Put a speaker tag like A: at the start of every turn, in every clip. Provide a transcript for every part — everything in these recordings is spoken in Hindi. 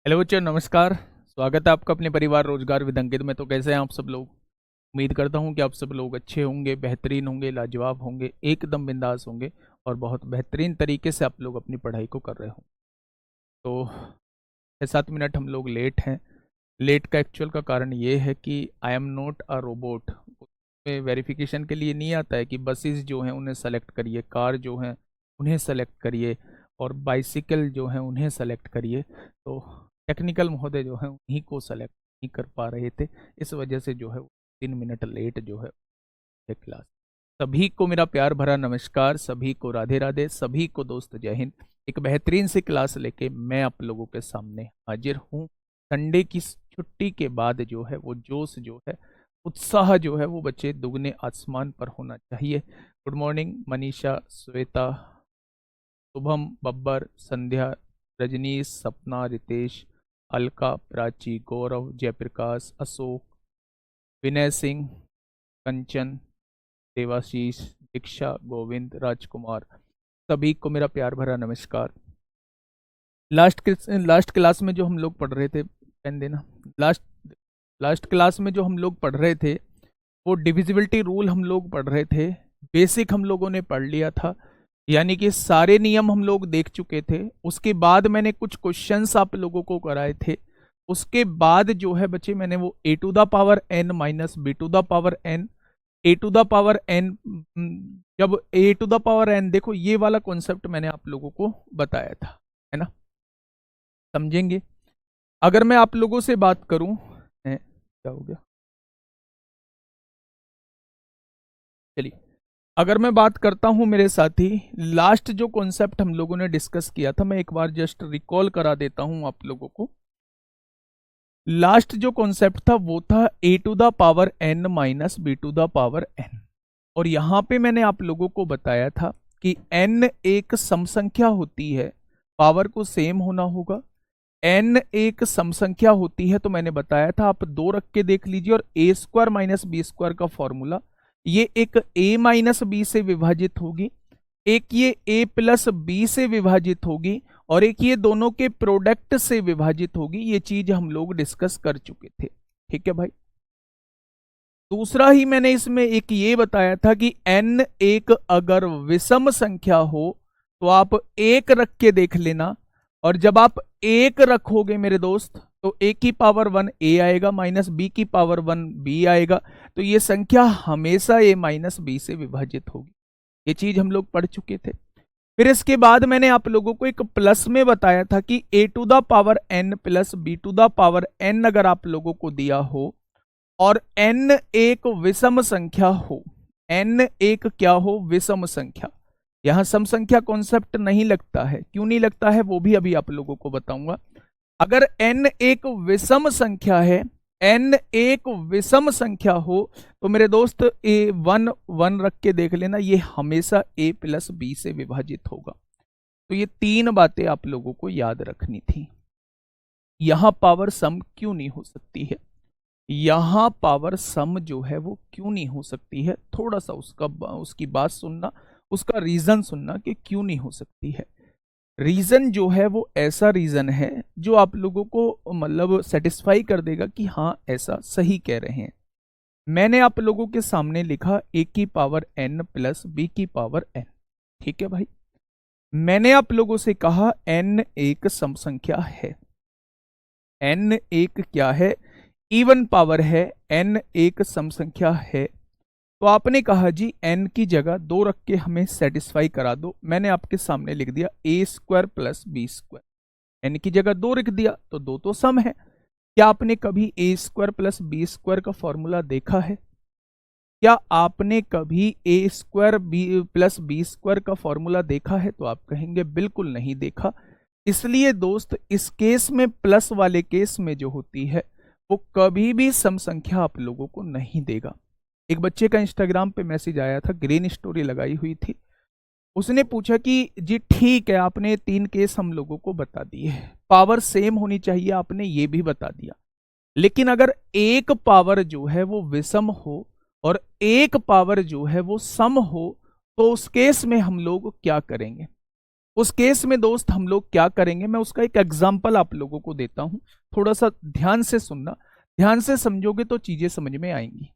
A: हेलो बच्चों, नमस्कार। स्वागत है आपका अपने परिवार रोजगार विद अंकित में। तो कैसे हैं आप सब लोग? उम्मीद करता हूं कि आप सब लोग अच्छे होंगे, बेहतरीन होंगे, लाजवाब होंगे, एकदम बिंदास होंगे और बहुत बेहतरीन तरीके से आप लोग अपनी पढ़ाई को कर रहे हो। तो 6-7 मिनट हम लोग लेट हैं। लेट का एक्चुअल का कारण ये है कि I am not a robot. उसमें वेरिफिकेशन के लिए नहीं आता है कि बसेस जो हैं उन्हें सेलेक्ट करिए, कार जो हैं उन्हें सेलेक्ट करिए और बाइसिकल जो हैं उन्हें सेलेक्ट करिए। तो टेक्निकल महोदय जो हैं उन्हीं को सेलेक्ट नहीं कर पा रहे थे। इस वजह से जो है वो 3 मिनट लेट जो है क्लास। सभी को मेरा प्यार भरा नमस्कार, सभी को राधे राधे, सभी को दोस्त जय हिंद। एक बेहतरीन सी क्लास लेके मैं आप लोगों के सामने हाजिर हूँ। संडे की छुट्टी के बाद जो है वो जोश जो है, उत्साह जो है वो बच्चे दुगने आसमान पर होना चाहिए। गुड मॉर्निंग मनीषा, श्वेता, शुभम, बब्बर, संध्या, रजनीश, सपना, रितेश, अलका, प्राची, गौरव, जयप्रकाश, अशोक, विनय सिंह, कंचन, देवाशीष, दीक्षा, गोविंद, राजकुमार, सभी को मेरा प्यार भरा नमस्कार। लास्ट क्लास में जो हम लोग पढ़ रहे थे, पेन देना। लास्ट लास्ट क्लास में जो हम लोग पढ़ रहे थे वो डिविजिबिलिटी रूल हम लोग पढ़ रहे थे। बेसिक हम लोगों ने पढ़ लिया था, यानी कि सारे नियम हम लोग देख चुके थे। उसके बाद मैंने कुछ क्वेश्चंस आप लोगों को कराए थे। उसके बाद जो है बच्चे मैंने वो A to the power N minus B to the power N, A to the power N, जब A to the power N, देखो ये वाला कॉन्सेप्ट मैंने आप लोगों को बताया था, है ना? समझेंगे? अगर मैं आप लोगों से बात करूं, क्या हो गया, चलिए। अगर मैं बात करता हूं मेरे साथी, लास्ट जो कॉन्सेप्ट हम लोगों ने डिस्कस किया था, मैं एक बार जस्ट रिकॉल करा देता हूं आप लोगों को। लास्ट जो कॉन्सेप्ट था वो था A to the power N minus B to the power N. और यहां पे मैंने आप लोगों को बताया था कि एन एक सम संख्या होती है, पावर को सेम होना होगा। एन एक सम संख्या होती है, तो मैंने बताया था आप दो रख के देख लीजिए। और ए स्क्वायर माइनस बी स्क्वायर का फॉर्मूला, ये एक ए माइनस बी से विभाजित होगी, एक ये ए प्लस बी से विभाजित होगी, और एक ये दोनों के प्रोडक्ट से विभाजित होगी। ये चीज हम लोग डिस्कस कर चुके थे, ठीक है भाई। दूसरा ही मैंने इसमें एक ये बताया था कि n एक अगर विषम संख्या हो तो आप एक रख के देख लेना। और जब आप एक रखोगे मेरे दोस्त, तो a की पावर 1 a आएगा, माइनस b की पावर 1 b आएगा। तो ये संख्या हमेशा a माइनस b से विभाजित होगी। ये चीज हम लोग पढ़ चुके थे। फिर इसके बाद मैंने आप लोगों को एक प्लस में बताया था कि a to the power n plus b to the power n अगर आप लोगों को दिया हो और n एक विषम संख्या हो, n एक क्या हो, विषम संख्या। यहां सम संख्या कॉन्सेप्ट नहीं लगता है, क्यों नहीं लगता है वो भी अभी आप लोगों को बताऊंगा। अगर n एक विषम संख्या है, n एक विषम संख्या हो, तो मेरे दोस्त ए वन वन रख के देख लेना, ये हमेशा a प्लस बी से विभाजित होगा। तो ये तीन बातें आप लोगों को याद रखनी थी। यहां पावर सम क्यों नहीं हो सकती है, यहां पावर सम जो है वो क्यों नहीं हो सकती है, थोड़ा सा उसकी बात सुनना, उसका रीजन सुनना कि क्यों नहीं हो सकती है। रीजन जो है वो ऐसा रीजन है जो आप लोगों को मतलब सेटिस्फाई कर देगा कि हाँ ऐसा सही कह रहे हैं। मैंने आप लोगों के सामने लिखा a की पावर n प्लस b की पावर n, ठीक है भाई। मैंने आप लोगों से कहा n एक सम संख्या है, n एक क्या है, इवन पावर है, n एक सम संख्या है। तो आपने कहा जी n की जगह दो रख के हमें सेटिस्फाई करा दो। मैंने आपके सामने लिख दिया a square plus B square, n की जगह दो लिख दिया तो दो तो सम है। क्या आपने कभी a square plus B square का फॉर्मूला देखा है? क्या आपने कभी a square B plus B square का फॉर्मूला देखा है? तो आप कहेंगे बिल्कुल नहीं देखा। इसलिए दोस्त इस केस में, प्लस वाले केस में जो होती है वो कभी भी सम संख्या आप लोगों को नहीं देगा। एक बच्चे का इंस्टाग्राम पे मैसेज आया था, ग्रीन स्टोरी लगाई हुई थी। उसने पूछा कि जी ठीक है, आपने तीन केस हम लोगों को बता दिए, पावर सेम होनी चाहिए, आपने ये भी बता दिया, लेकिन अगर एक पावर जो है वो विषम हो और एक पावर जो है वो सम हो, तो उस केस में हम लोग क्या करेंगे? उस केस में दोस्त हम लोग क्या करेंगे, मैं उसका एक एग्जाम्पल आप लोगों को देता हूं, थोड़ा सा ध्यान से सुनना, ध्यान से समझोगे तो चीजें समझ में आएंगी।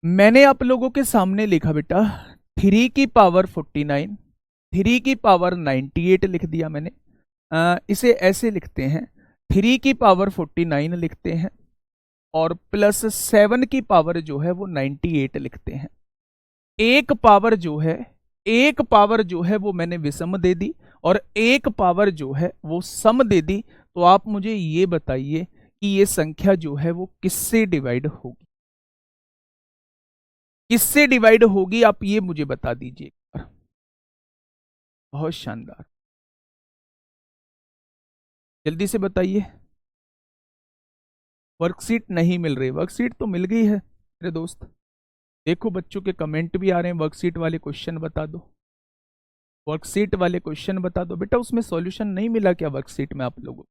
A: मैंने आप लोगों के सामने लिखा बेटा 3 की पावर 49, 3 की पावर 98 लिख दिया मैंने। इसे ऐसे लिखते हैं, 3 की पावर 49 लिखते हैं और प्लस 7 की पावर जो है वो 98 लिखते हैं। एक पावर जो है वो मैंने विषम दे दी और एक पावर जो है वो सम दे दी। तो आप मुझे ये बताइए कि ये संख्या जो है वो किससे डिवाइड होगी, किससे डिवाइड होगी, आप ये मुझे बता दीजिए। बहुत शानदार, जल्दी से बताइए। वर्कशीट नहीं मिल रही, वर्कशीट तो मिल गई है मेरे दोस्त। देखो बच्चों के कमेंट भी आ रहे हैं, वर्कशीट वाले क्वेश्चन बता दो, वर्कशीट वाले क्वेश्चन बता दो। बेटा उसमें सॉल्यूशन नहीं मिला क्या वर्कशीट में आप लोगों,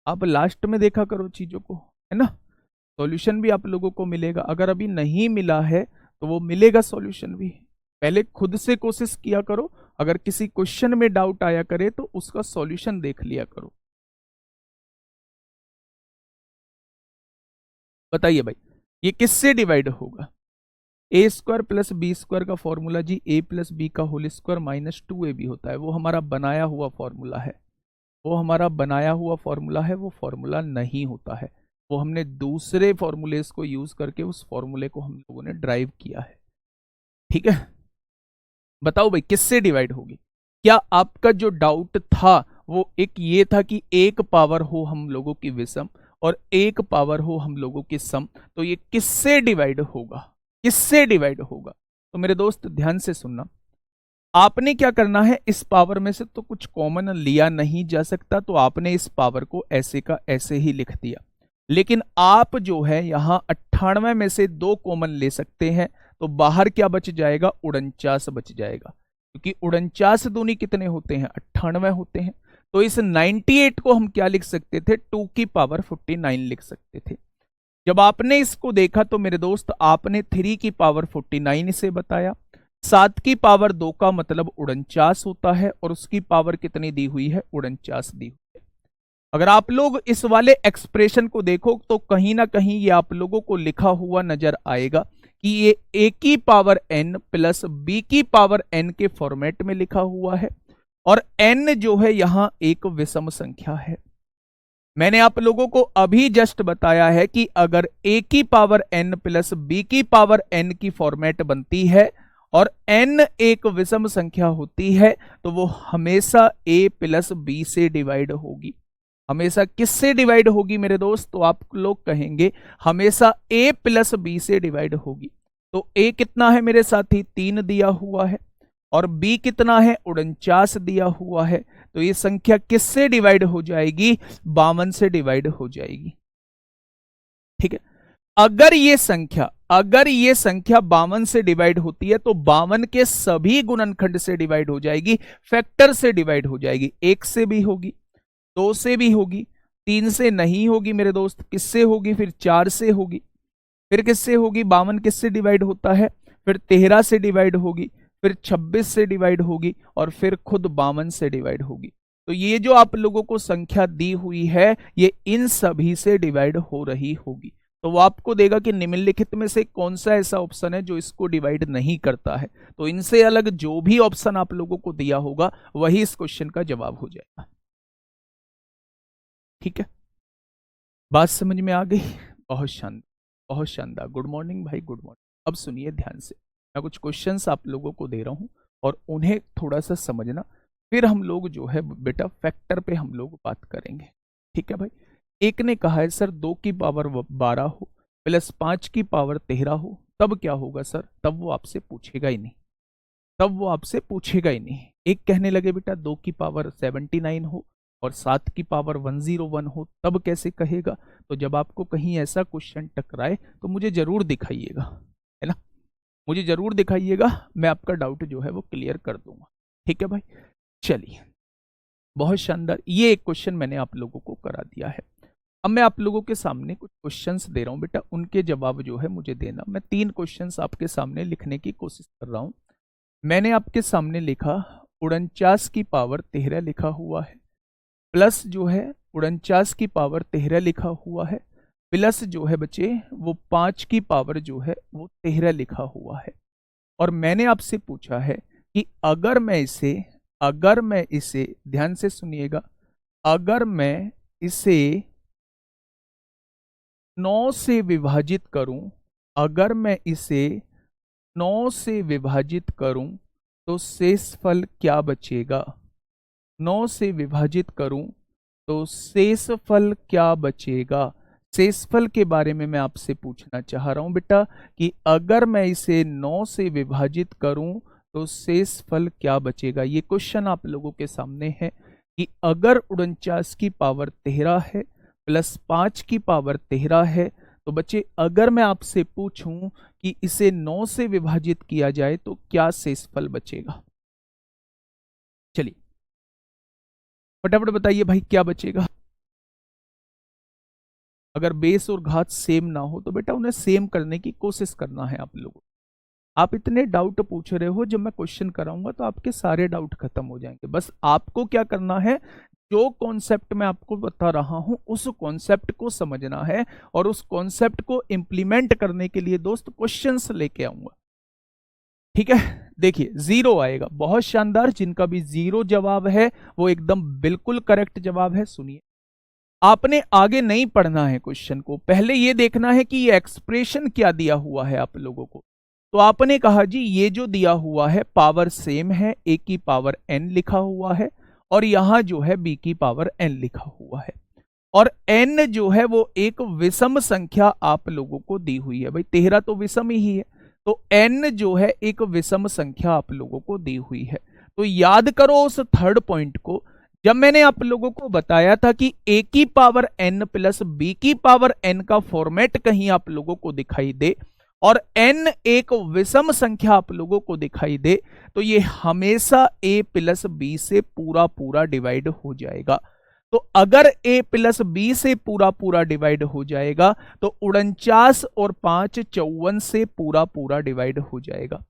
A: आप लास्ट में देखा करो चीजों को, है ना। सॉल्यूशन भी आप लोगों को मिलेगा, अगर अभी नहीं मिला है तो वो मिलेगा सॉल्यूशन भी। पहले खुद से कोशिश किया करो, अगर किसी क्वेश्चन में डाउट आया करे तो उसका सॉल्यूशन देख लिया करो। बताइए भाई ये किससे डिवाइड होगा। ए स्क्वायर प्लस बी स्क्वायर का फॉर्मूला जी ए प्लस बी का होल स्क्वायर माइनस 2ab होता है, वो हमारा बनाया हुआ फॉर्मूला है, वो हमारा बनाया हुआ फॉर्मूला है, वो फॉर्मूला नहीं होता है, वो हमने दूसरे फॉर्मूलेस को यूज करके उस फॉर्मूले को हम लोगों ने ड्राइव किया है। ठीक है, बताओ भाई किससे डिवाइड होगी। क्या आपका जो डाउट था वो एक ये था कि एक पावर हो हम लोगों की विषम और एक पावर हो हम लोगों की सम, तो ये किससे डिवाइड होगा, किससे डिवाइड होगा। तो मेरे दोस्त ध्यान से सुनना, आपने क्या करना है, इस पावर में से तो कुछ कॉमन लिया नहीं जा सकता, तो आपने इस पावर को ऐसे का ऐसे ही लिख दिया। लेकिन आप जो है यहां 98 में से 2 कॉमन ले सकते हैं, तो बाहर क्या बच जाएगा, 49 बच जाएगा, क्योंकि 49 दूनी कितने होते हैं, 98 होते हैं। तो इस 98 को हम क्या लिख सकते थे, 2 की पावर 49 लिख सकते थे। जब आपने इसको देखा तो मेरे दोस्त आपने 3 की पावर 49 से बताया, 7 की पावर 2 का मतलब 49 होता है और उसकी पावर कितनी दी हुई है, 49 दी हुई है। अगर आप लोग इस वाले एक्सप्रेशन को देखो तो कहीं ना कहीं ये आप लोगों को लिखा हुआ नजर आएगा कि ये a की पावर n प्लस b की पावर n के फॉर्मेट में लिखा हुआ है और n जो है यहां एक विषम संख्या है। मैंने आप लोगों को अभी जस्ट बताया है कि अगर a की पावर n प्लस b की पावर n की फॉर्मेट बनती है और n एक विषम संख्या होती है तो वो हमेशा a प्लस b से डिवाइड होगी। हमेशा किससे डिवाइड होगी मेरे दोस्त, तो आप लोग कहेंगे हमेशा a प्लस बी से डिवाइड होगी। तो a कितना है मेरे साथी, 3 दिया हुआ है और b कितना है, 49 दिया हुआ है। तो ये संख्या किससे डिवाइड हो जाएगी, 52 से डिवाइड हो जाएगी। ठीक है, अगर ये संख्या 52 से डिवाइड होती है तो 52 के सभी गुणनखंड से डिवाइड हो जाएगी, फैक्टर से डिवाइड हो जाएगी। 1 से भी होगी, 2 से भी होगी, 3 से नहीं होगी मेरे दोस्त, किससे होगी, फिर 4 से होगी, फिर किससे होगी, 52 किससे डिवाइड होता है, फिर 13 से डिवाइड होगी, फिर 26 से डिवाइड होगी और फिर खुद 52 से डिवाइड होगी। तो ये जो आप लोगों को संख्या दी हुई है ये इन सभी से डिवाइड हो रही होगी। तो वो आपको देगा कि निम्नलिखित में से कौन सा ऐसा ऑप्शन है जो इसको डिवाइड नहीं करता है। तो इनसे अलग जो भी ऑप्शन आप लोगों को दिया होगा वही इस क्वेश्चन का जवाब हो जाएगा। ठीक है, बात समझ में आ गई, बहुत शानदार, बहुत शानदार। गुड मॉर्निंग भाई, गुड मॉर्निंग। अब सुनिए ध्यान से, मैं कुछ क्वेश्चंस आप लोगों को दे रहा हूं और उन्हें थोड़ा सा समझना, फिर हम लोग जो है बेटा फैक्टर पे हम लोग बात करेंगे। ठीक है भाई, एक ने कहा है सर 2 की पावर 12 हो प्लस 5 की पावर 13 हो तब क्या होगा सर, तब वो आपसे पूछेगा ही नहीं, तब वो आपसे पूछेगा ही नहीं। एक कहने लगे बेटा 2 की पावर 79 हो और 7 की पावर 101 हो तब कैसे कहेगा। तो जब आपको कहीं ऐसा क्वेश्चन टकराए तो मुझे जरूर दिखाइएगा, है ना, मुझे जरूर दिखाइएगा, मैं आपका डाउट जो है वो क्लियर कर दूंगा। ठीक है भाई, चलिए बहुत शानदार, ये एक क्वेश्चन मैंने आप लोगों को करा दिया है। अब मैं आप लोगों के सामने कुछ क्वेश्चंस दे रहा हूं बेटा, उनके जवाब जो है मुझे देना। मैं 3 क्वेश्चंस आपके सामने लिखने की कोशिश कर रहा हूं, मैंने आपके सामने लिखा 49 की पावर 13 लिखा हुआ है, प्लस जो है 49 की पावर 13 लिखा हुआ है, प्लस जो है बच्चे वो 5 की पावर जो है वो 13 लिखा हुआ है। और मैंने आपसे पूछा है कि अगर मैं इसे ध्यान से सुनिएगा, अगर मैं इसे 9 से विभाजित करूं, अगर मैं इसे 9 से विभाजित करूं तो शेषफल क्या बचेगा? 9 से विभाजित करूं तो शेषफल क्या बचेगा? शेषफल के बारे में मैं आपसे पूछना चाह रहा हूं बेटा कि अगर मैं इसे 9 से विभाजित करूं तो शेषफल क्या बचेगा। ये क्वेश्चन आप लोगों के सामने है कि अगर 49 की पावर 13 है प्लस 5 की पावर 13 है, तो बच्चे अगर मैं आपसे पूछूं कि इसे 9 से विभाजित किया जाए तो क्या शेषफल बचेगा? चलिए फटाफट बताइए भाई क्या बचेगा। अगर बेस और घात सेम ना हो तो बेटा उन्हें सेम करने की कोशिश करना है आप लोगों। आप इतने डाउट पूछ रहे हो, जब मैं क्वेश्चन कराऊंगा तो आपके सारे डाउट खत्म हो जाएंगे। बस आपको क्या करना है, जो कॉन्सेप्ट मैं आपको बता रहा हूं उस कॉन्सेप्ट को समझना है और उस कॉन्सेप्ट को इंप्लीमेंट करने के लिए दोस्त क्वेश्चंस लेके आऊंगा। ठीक है, देखिए जीरो आएगा, बहुत शानदार। जिनका भी जीरो जवाब है वो एकदम बिल्कुल करेक्ट जवाब है। सुनिए, आपने आगे नहीं पढ़ना है क्वेश्चन को, पहले ये देखना है कि ये एक्सप्रेशन क्या दिया हुआ है आप लोगों को। तो आपने कहा जी ये जो दिया हुआ है पावर सेम है, ए की पावर एन लिखा हुआ है और यहां जो है बी की पावर एन लिखा हुआ है, और एन जो है वो एक विषम संख्या आप लोगों को दी हुई है। भाई 13 तो विषम ही है, तो एन जो है एक विषम संख्या आप लोगों को दी हुई है। तो याद करो उस थर्ड पॉइंट को, जब मैंने आप लोगों को बताया था कि ए की पावर एन प्लस बी की पावर एन का फॉर्मेट कहीं आप लोगों को दिखाई दे और एन एक विषम संख्या आप लोगों को दिखाई दे, तो ये हमेशा ए प्लस बी से पूरा पूरा डिवाइड हो जाएगा। तो अगर a प्लस बी से पूरा पूरा डिवाइड हो जाएगा तो 49 और 5 54 से पूरा पूरा डिवाइड हो जाएगा।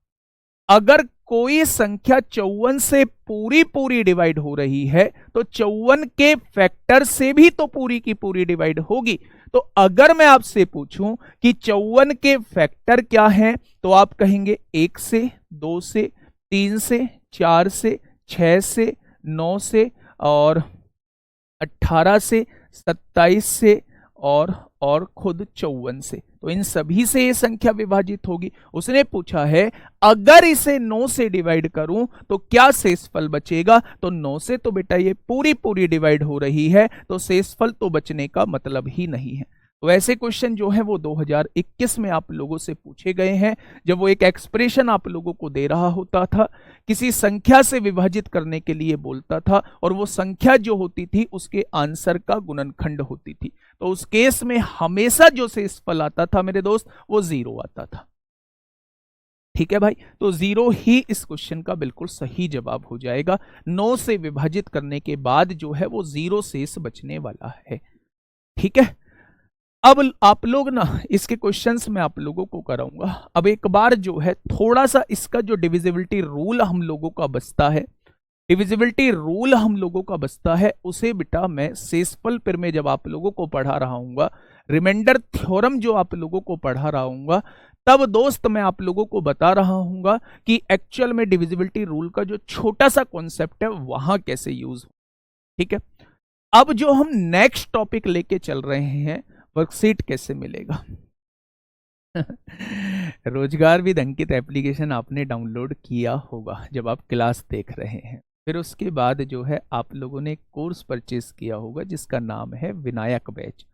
A: अगर कोई संख्या 54 से पूरी पूरी डिवाइड हो रही है तो 54 के फैक्टर से भी तो पूरी की पूरी डिवाइड होगी। तो अगर मैं आपसे पूछूं कि 54 के फैक्टर क्या हैं, तो आप कहेंगे 1 से, 2 से, 3 से, 4 से, 6 से, 9 से और 18 से, 27 से और खुद 54 से। तो इन सभी से ये संख्या विभाजित होगी। उसने पूछा है अगर इसे 9 से डिवाइड करूं तो क्या शेषफल बचेगा, तो 9 से तो बेटा ये पूरी पूरी डिवाइड हो रही है, तो शेषफल तो बचने का मतलब ही नहीं है। तो ऐसे क्वेश्चन जो है वो 2021 में आप लोगों से पूछे गए हैं, जब वो एक एक्सप्रेशन आप लोगों को दे रहा होता था, किसी संख्या से विभाजित करने के लिए बोलता था और वो संख्या जो होती थी उसके आंसर का गुणनखंड होती थी। तो उस केस में हमेशा जो शेषफल आता था मेरे दोस्त वो जीरो आता था। ठीक है भाई, तो जीरो ही इस क्वेश्चन का बिल्कुल सही जवाब हो जाएगा। 9 से विभाजित करने के बाद जो है वो जीरो शेष बचने वाला है। ठीक है, अब आप लोग ना इसके क्वेश्चंस में आप लोगों को कराऊंगा। अब एक बार जो है थोड़ा सा इसका जो डिविजिबिलिटी रूल हम लोगों का बचता है, डिविजिबिलिटी रूल हम लोगों का बचता है, उसे बेटा मैं शेषफल पर में जब आप लोगों को पढ़ा रहा हूँ, रिमाइंडर थ्योरम जो आप लोगों को पढ़ा रहा हूँ, तब दोस्त मैं आप लोगों को बता रहा हूँ कि एक्चुअल में डिविजिबिलिटी रूल का जो छोटा सा कॉन्सेप्ट है वहां कैसे यूज हो। ठीक है, अब जो हम नेक्स्ट टॉपिक लेके चल रहे हैं, वर्कशीट कैसे मिलेगा। रोजगार विद अंकित एप्लीकेशन आपने डाउनलोड किया होगा जब आप क्लास देख रहे हैं। फिर उसके बाद जो है आप लोगों ने कोर्स परचेस किया होगा जिसका नाम है विनायक बैच।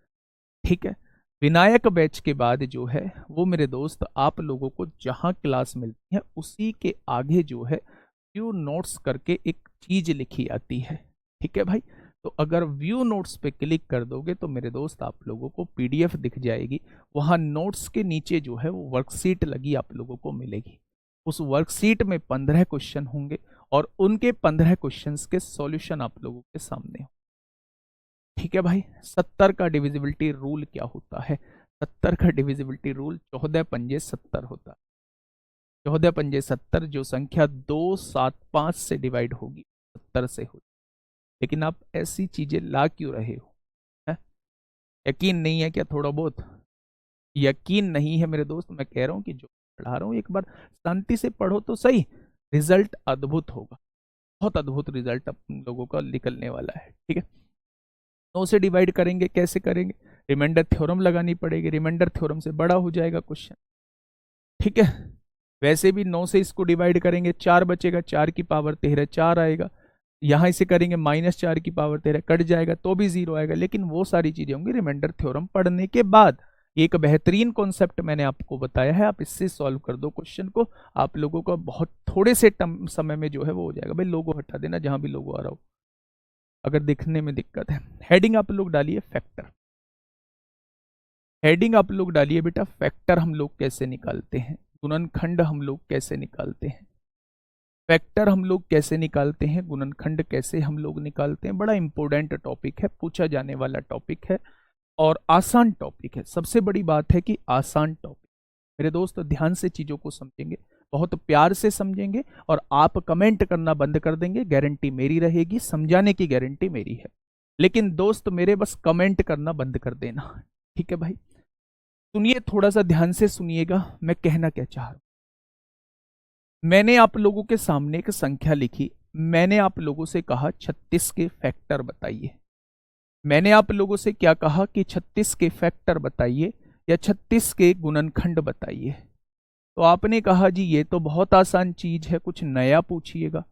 A: ठीक है, विनायक बैच के बाद जो है वो मेरे दोस्त आप लोगों को जहां क्लास मिलती है उसी के आगे जो है व्यू नोट्स करके एक चीज लिखी आती है। ठीक है भाई, तो अगर व्यू नोट्स पे क्लिक कर दोगे तो मेरे दोस्त आप लोगों को पीडीएफ दिख जाएगी, वहां नोट्स के नीचे जो है वो वर्कशीट लगी आप लोगों को मिलेगी। उस वर्कशीट में 15 क्वेश्चन होंगे और उनके 15 क्वेश्चंस के सॉल्यूशन आप लोगों के सामने हो। ठीक है भाई, 70 का डिविजिबिलिटी रूल क्या होता है? 70 का डिविजिबिलिटी रूल 14 पंजे 70 होता है। 14 पंजे 70, जो संख्या 275 से डिवाइड होगी 70 से होगी। लेकिन आप ऐसी चीजें ला क्यों रहे हो? है? यकीन नहीं है क्या? थोड़ा बहुत यकीन नहीं है मेरे दोस्त? मैं कह रहा हूं कि जो पढ़ा रहा हूं एक बार शांति से पढ़ो तो सही, रिजल्ट अद्भुत होगा, बहुत अद्भुत रिजल्ट आप लोगों का निकलने वाला है। ठीक है, 9 से डिवाइड करेंगे, कैसे करेंगे? रिमाइंडर थ्योरम लगानी पड़ेगी, रिमाइंडर थ्योरम से बड़ा हो जाएगा क्वेश्चन। ठीक है, वैसे भी 9 से इसको डिवाइड करेंगे 4 बचेगा, 4 की पावर 13 4 आएगा। यहां इसे करेंगे -4 की पावर 13 कट जाएगा तो भी 0 आएगा। लेकिन वो सारी चीजें होंगी रिमाइंडर थ्योरम पढ़ने के बाद। एक बेहतरीन कॉन्सेप्ट मैंने आपको बताया है, आप इससे सॉल्व कर दो क्वेश्चन को, आप लोगों का बहुत थोड़े से समय में जो है वो हो जाएगा। भाई लोगो हटा देना जहां भी लोगो आ रहा हो, अगर दिखने में दिक्कत है। हेडिंग आप लोग डालिए फैक्टर, हेडिंग आप लोग डालिए बेटा फैक्टर हम लोग कैसे निकालते हैं, गुणनखंड हम लोग कैसे निकालते हैं, फैक्टर हम लोग कैसे निकालते हैं, गुणनखंड कैसे हम लोग निकालते हैं। बड़ा इंपॉर्टेंट टॉपिक है, पूछा जाने वाला टॉपिक है और आसान टॉपिक है। सबसे बड़ी बात है कि आसान टॉपिक। मेरे दोस्त ध्यान से चीजों को समझेंगे, बहुत प्यार से समझेंगे और आप कमेंट करना बंद कर देंगे, गारंटी मेरी रहेगी, समझाने की गारंटी मेरी है। लेकिन दोस्त मेरे बस कमेंट करना बंद कर देना। ठीक है भाई, सुनिए, थोड़ा सा ध्यान से सुनिएगा मैं कहना क्या चाह रहा हूं। मैंने आप लोगों के सामने एक संख्या लिखी, मैंने आप लोगों से कहा 36 के फैक्टर बताइए। मैंने आप लोगों से क्या कहा कि 36 के फैक्टर बताइए या 36 के गुणनखंड बताइए। तो आपने कहा जी ये तो बहुत आसान चीज है, कुछ नया पूछिएगा।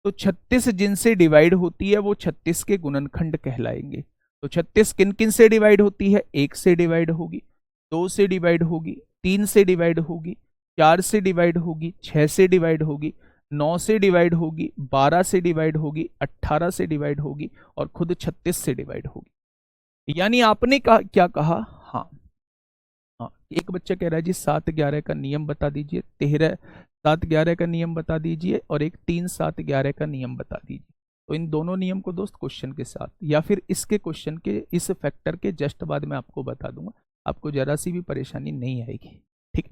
A: तो 36 जिनसे डिवाइड होती है वो 36 के गुणनखंड कहलाएंगे। तो 36 किन किन से डिवाइड होती है? 1 से डिवाइड होगी, 2 से डिवाइड होगी, 3 से डिवाइड होगी, 4 से डिवाइड होगी, 6 से डिवाइड होगी, 9 से डिवाइड होगी, 12 से डिवाइड होगी, 18 से डिवाइड होगी और खुद 36 से डिवाइड होगी। यानी आपने क्या कहा? हाँ हाँ, एक बच्चा कह रहा है जी 7 11 का नियम बता दीजिए, 13 7 11 का नियम बता दीजिए और एक 3 7 11 का नियम बता दीजिए। तो इन दोनों नियम को दोस्त क्वेश्चन के साथ या फिर इसके क्वेश्चन के इस फैक्टर के जस्ट बाद में आपको बता दूंगा, आपको जरा सी भी परेशानी नहीं आएगी। ठीक,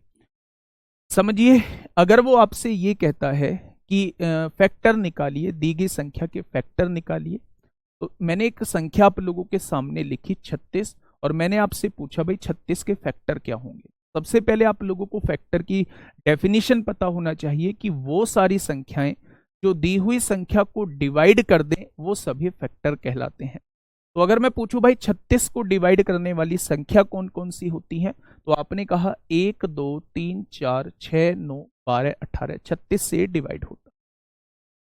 A: समझिए, अगर वो आपसे ये कहता है कि फैक्टर निकालिए, दी गई संख्या के फैक्टर निकालिए, तो मैंने एक संख्या आप लोगों के सामने लिखी 36 और मैंने आपसे पूछा भाई 36 के फैक्टर क्या होंगे। सबसे पहले आप लोगों को फैक्टर की डेफिनेशन पता होना चाहिए कि वो सारी संख्याएं जो दी हुई संख्या को डिवाइड कर दें वो सभी फैक्टर कहलाते हैं। तो अगर मैं पूछूं भाई 36 को डिवाइड करने वाली संख्या कौन कौन सी होती हैं, तो आपने कहा 1 2 3 4 6 9 12 18 36 से डिवाइड होता।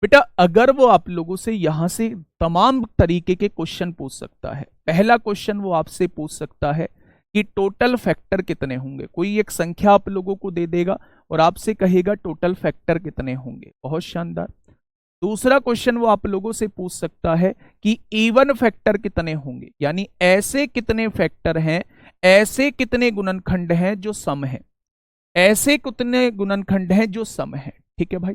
A: बेटा अगर वो आप लोगों से यहां से तमाम तरीके के क्वेश्चन पूछ सकता है, पहला क्वेश्चन वो आपसे पूछ सकता है कि टोटल फैक्टर कितने होंगे। कोई एक संख्या आप लोगों को दे देगा और आपसे कहेगा टोटल फैक्टर कितने होंगे, बहुत शानदार। दूसरा क्वेश्चन वो आप लोगों से पूछ सकता है कि इवन फैक्टर कितने होंगे, यानी ऐसे कितने फैक्टर हैं, ऐसे कितने गुणनखंड हैं जो सम है, ऐसे कितने गुणनखंड हैं जो सम है। ठीक है भाई।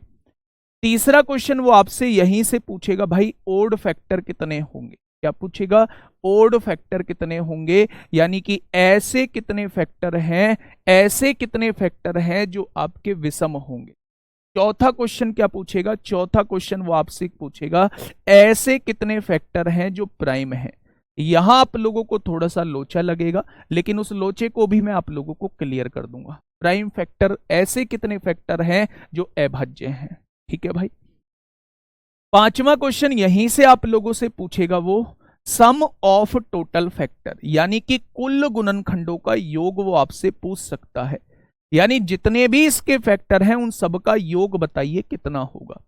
A: तीसरा क्वेश्चन वो आपसे यहीं से पूछेगा भाई ओड फैक्टर कितने होंगे। क्या पूछेगा? ओड फैक्टर कितने होंगे, यानी कि ऐसे कितने फैक्टर हैं, ऐसे कितने फैक्टर हैं जो आपके विषम होंगे। चौथा क्वेश्चन क्या पूछेगा? चौथा क्वेश्चन वो आपसे पूछेगा ऐसे कितने फैक्टर हैं जो प्राइम है। यहां आप लोगों को थोड़ा सा लोचा लगेगा, लेकिन उस लोचे को भी मैं आप लोगों को क्लियर कर दूंगा। प्राइम फैक्टर, ऐसे कितने फैक्टर हैं जो अभाज्य हैं। ठीक है भाई। पांचवा क्वेश्चन यहीं से आप लोगों से पूछेगा वो सम ऑफ टोटल फैक्टर, यानी कि कुल गुणनखंडों का योग वो आपसे पूछ सकता है। यानी जितने भी इसके फैक्टर हैं उन सब का योग बताइए कितना होगा।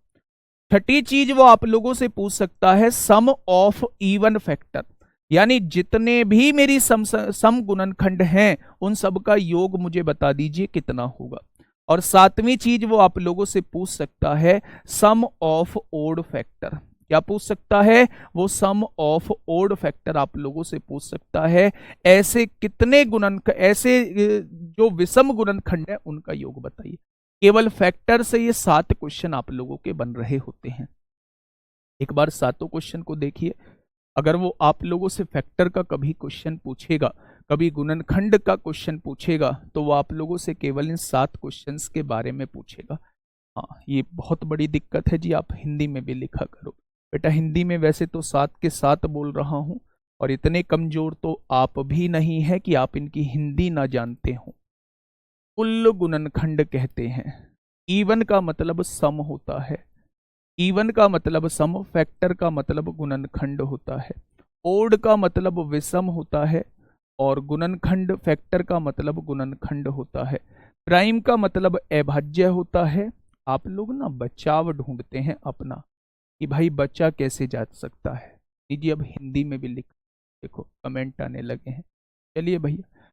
A: छठी चीज वो आप लोगों से पूछ सकता है सम ऑफ इवन फैक्टर, यानी जितने भी मेरी सम गुणनखंड हैं उन सब का योग मुझे बता दीजिए कितना होगा। और सातवीं चीज वो आप लोगों से पूछ सकता है सम ऑफ ओड फैक्टर। क्या पूछ सकता है? वो सम ऑफ ओड फैक्टर आप लोगों से पूछ सकता है। ऐसे कितने ऐसे जो विषम गुणनखंड है उनका योग बताइए। केवल फैक्टर से ये 7 क्वेश्चन आप लोगों के बन रहे होते हैं। एक बार 7 क्वेश्चन को देखिए। अगर वो आप लोगों से फैक्टर का कभी क्वेश्चन पूछेगा, कभी गुणनखंड का क्वेश्चन पूछेगा तो वो आप लोगों से केवल इन 7 क्वेश्चंस के बारे में पूछेगा। हाँ, ये बहुत बड़ी दिक्कत है जी, आप हिंदी में भी लिखा करो बेटा। हिंदी में वैसे तो 7 के 7 बोल रहा हूँ, और इतने कमजोर तो आप भी नहीं है कि आप इनकी हिंदी ना जानते हो। कुल गुणनखंड कहते हैं। इवन का मतलब सम होता है, इवन का मतलब सम, फैक्टर का मतलब गुणनखंड होता है, ओड का मतलब विषम होता है, और गुणनखंड फैक्टर का मतलब गुणनखंड होता है। प्राइम का मतलब अभाज्य होता है। आप लोग ना बचाव ढूंढते हैं अपना कि भाई बच्चा कैसे जा सकता है, लीजिए अब हिंदी में भी लिख, देखो कमेंट आने लगे हैं। चलिए भैया,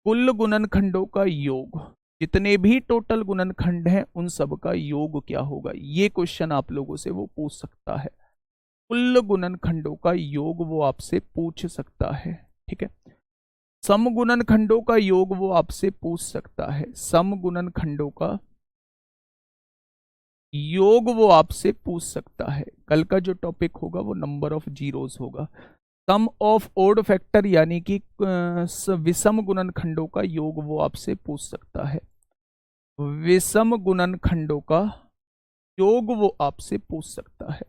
A: कुल गुणनखंडों का योग, जितने भी टोटल गुणनखंड हैं उन सब का योग क्या होगा, ये क्वेश्चन आप लोगों से वो पूछ सकता है। कुल गुणनखंडों का योग वो आपसे पूछ सकता है, ठीक है। सम गुणनखंडों का योग वो आपसे पूछ सकता है, सम गुणनखंडों का योग वो आपसे पूछ सकता है। कल का जो टॉपिक होगा वो नंबर ऑफ जीरोस होगा। सम ऑफ ओड फैक्टर यानी कि विषम गुणनखंडों का योग वो आपसे पूछ सकता है। विषम गुणनखंडों का योग वो आपसे पूछ सकता है।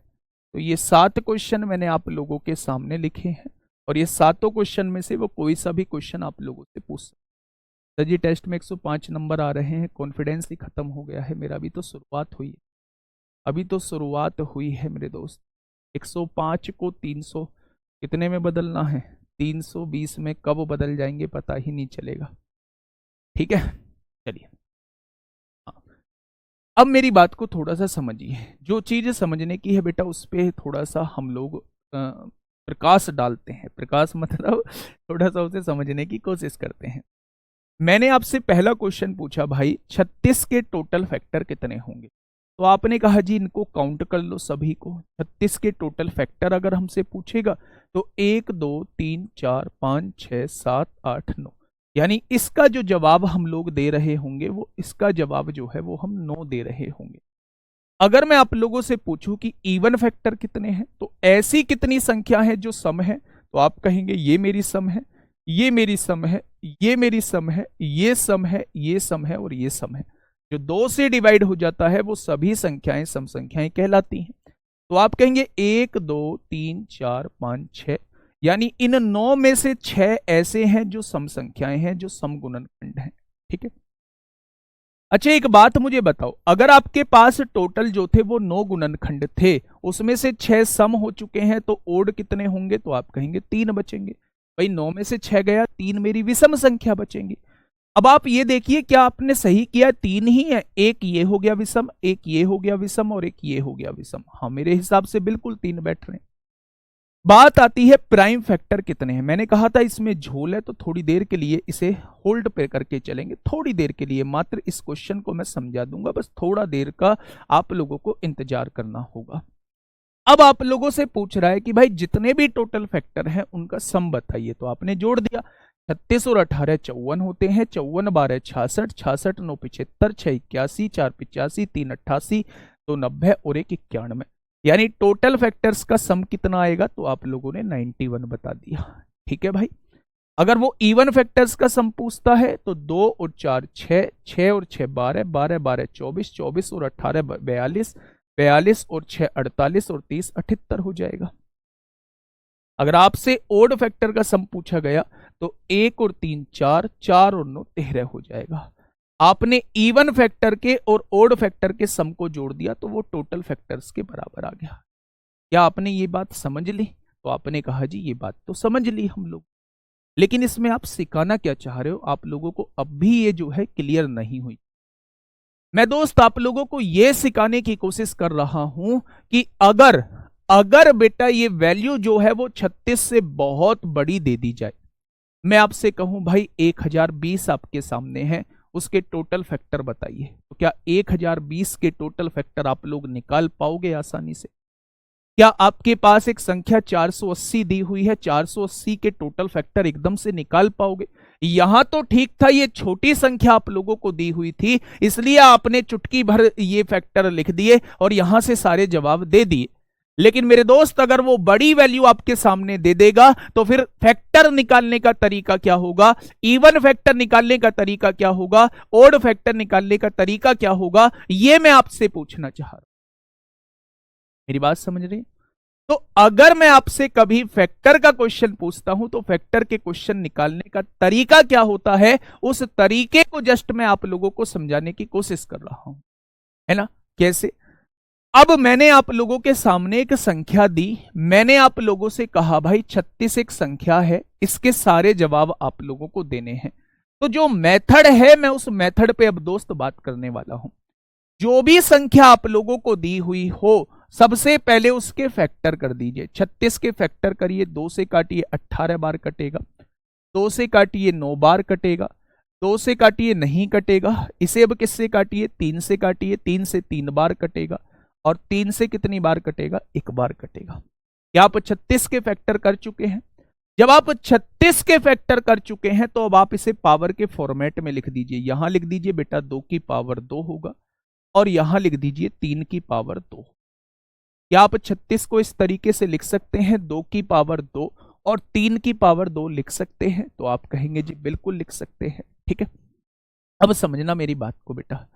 A: तो ये 7 क्वेश्चन मैंने आप लोगों के सामने लिखे हैं, और ये 7 क्वेश्चन में से वो कोई सा भी क्वेश्चन आप लोगों से पूछ सकता है। जी टेस्ट में 105 नंबर आ रहे हैं, कॉन्फिडेंस ही खत्म हो गया है मेरा। अभी तो शुरुआत हुई है, अभी तो शुरुआत हुई है मेरे दोस्त। 105 को 300 कितने में बदलना है, 320 में कब बदल जाएंगे पता ही नहीं चलेगा, ठीक है। चलिए, हाँ, अब मेरी बात को थोड़ा सा समझिए। जो चीज समझने की है बेटा उस पर थोड़ा सा हम लोग प्रकाश डालते हैं। प्रकाश मतलब थोड़ा सा उसे समझने की कोशिश करते हैं। मैंने आपसे पहला क्वेश्चन पूछा भाई 36 के टोटल फैक्टर कितने होंगे, तो आपने कहा जी इनको काउंट कर लो सभी को। 36 के टोटल फैक्टर अगर हमसे पूछेगा तो 1 2 3 4 5 6 7 8 9, यानी इसका जो जवाब हम लोग दे रहे होंगे वो इसका जवाब जो है वो हम 9 दे रहे होंगे। अगर मैं आप लोगों से पूछूं कि इवन फैक्टर कितने हैं, तो ऐसी कितनी संख्या है जो सम है, तो आप कहेंगे ये मेरी सम है, ये मेरी सम है, ये मेरी सम है, ये सम है, ये सम है और ये सम है। जो 2 से डिवाइड हो जाता है वो सभी संख्याएं सम संख्याएं कहलाती हैं। तो आप कहेंगे 1 2 3 4 5 6, यानी इन 9 में से 6 ऐसे हैं जो सम संख्याएं हैं, जो सम गुणनखंड हैं, ठीक है। अच्छा एक बात मुझे बताओ, अगर आपके पास टोटल जो थे वो 9 गुणनखंड थे, उसमें से 6 सम हो चुके हैं, तो ओड कितने होंगे, तो आप कहेंगे 3 बचेंगे। भाई 9 में से 6 गया, 3 मेरी विषम संख्या बचेंगी। अब आप ये देखिए क्या आपने सही किया, 3 ही है, एक ये हो गया विषम, एक ये हो गया विषम और एक ये हो गया विषम। हाँ मेरे हिसाब से बिल्कुल 3 बैठ रहे हैं। बात आती है प्राइम फैक्टर कितने हैं। मैंने कहा था इसमें झोल है, तो थोड़ी देर के लिए इसे होल्ड पे करके चलेंगे, थोड़ी देर के लिए मात्र इस क्वेश्चन को मैं समझा दूंगा, बस थोड़ा देर का आप लोगों को इंतजार करना होगा। अब आप लोगों से पूछ रहा है कि भाई जितने भी टोटल फैक्टर हैं उनका सम बताइए, तो आपने जोड़ दिया। 36 और 18 54 होते हैं, 54 12 66, 66 9 75, 6 81, 4 85, 3 88, 2 90 और 1 91, यानी टोटल फैक्टर्स का सम कितना आएगा, तो आप लोगों ने 91 बता दिया, ठीक है भाई। अगर वो इवन फैक्टर्स का सम पूछता है तो 2 और 4 6, 6 और 6 12, 12 12 24, 24 और 18 42, 42 और 6 48 और 30 78 हो जाएगा। अगर आपसे ओड फैक्टर का सम पूछा गया तो 1 और 3 4, 4 और 9 13 हो जाएगा। आपने इवन फैक्टर के और ओड फैक्टर के सम को जोड़ दिया तो वो टोटल फैक्टर्स के बराबर आ गया। क्या आपने ये बात समझ ली, तो आपने कहा जी ये बात तो समझ ली हम लोग, लेकिन इसमें आप सिखाना क्या चाह रहे हो, आप लोगों को अब भी ये जो है क्लियर नहीं हुई। मैं दोस्त आप लोगों को यह सिखाने की कोशिश कर रहा हूं कि अगर अगर बेटा ये वैल्यू जो है वो 36 से बहुत बड़ी दे दी जाए, मैं आपसे कहूं भाई 1020 आपके सामने है, उसके टोटल फैक्टर बताइए, तो क्या 1020 के टोटल फैक्टर आप लोग निकाल पाओगे आसानी से? क्या आपके पास एक संख्या 480 दी हुई है, 480 के टोटल फैक्टर एकदम से निकाल पाओगे? यहां तो ठीक था, ये छोटी संख्या आप लोगों को दी हुई थी, इसलिए आपने चुटकी भर ये फैक्टर लिख दिए और यहां से सारे जवाब दे दिए। लेकिन मेरे दोस्त अगर वो बड़ी वैल्यू आपके सामने दे देगा तो फिर फैक्टर निकालने का तरीका क्या होगा, इवन फैक्टर निकालने का तरीका क्या होगा, ओड फैक्टर निकालने का तरीका क्या होगा, ये मैं आपसे पूछना चाह रहा हूं। मेरी बात समझ रही? तो अगर मैं आपसे कभी फैक्टर का क्वेश्चन पूछता हूं तो फैक्टर के क्वेश्चन निकालने का तरीका क्या होता है, उस तरीके को जस्ट मैं आप लोगों को समझाने की कोशिश कर रहा हूं, है ना। कैसे? अब मैंने आप लोगों के सामने एक संख्या दी, मैंने आप लोगों से कहा भाई 36 एक संख्या है, इसके सारे जवाब आप लोगों को देने हैं। तो जो मेथड है मैं उस मेथड पे अब दोस्त बात करने वाला हूं। जो भी संख्या आप लोगों को दी हुई हो सबसे पहले उसके फैक्टर कर दीजिए। 36 के फैक्टर करिए, 2 से काटिए 18 बार कटेगा, 2 से काटिए 9 बार कटेगा, 2 से काटिए नहीं कटेगा, इसे अब किससे काटिए, 3 से काटिए, 3 से 3 बार कटेगा, और 3 से कितनी बार कटेगा, 1 बार कटेगा। क्या आप 36 के फैक्टर कर चुके हैं? जब आप 36 के फैक्टर कर चुके हैं तो अब आप इसे पावर के फॉर्मेट में लिख दीजिए। यहां लिख दीजिए बेटा 2 की पावर 2 होगा, और यहां लिख दीजिए 3 की पावर 2। क्या आप 36 को इस तरीके से लिख सकते हैं, 2 की पावर 2 और 3 की पावर 2 लिख सकते हैं? तो आप कहेंगे जी बिल्कुल लिख सकते हैं। ठीक है, अब समझना मेरी बात को बेटा।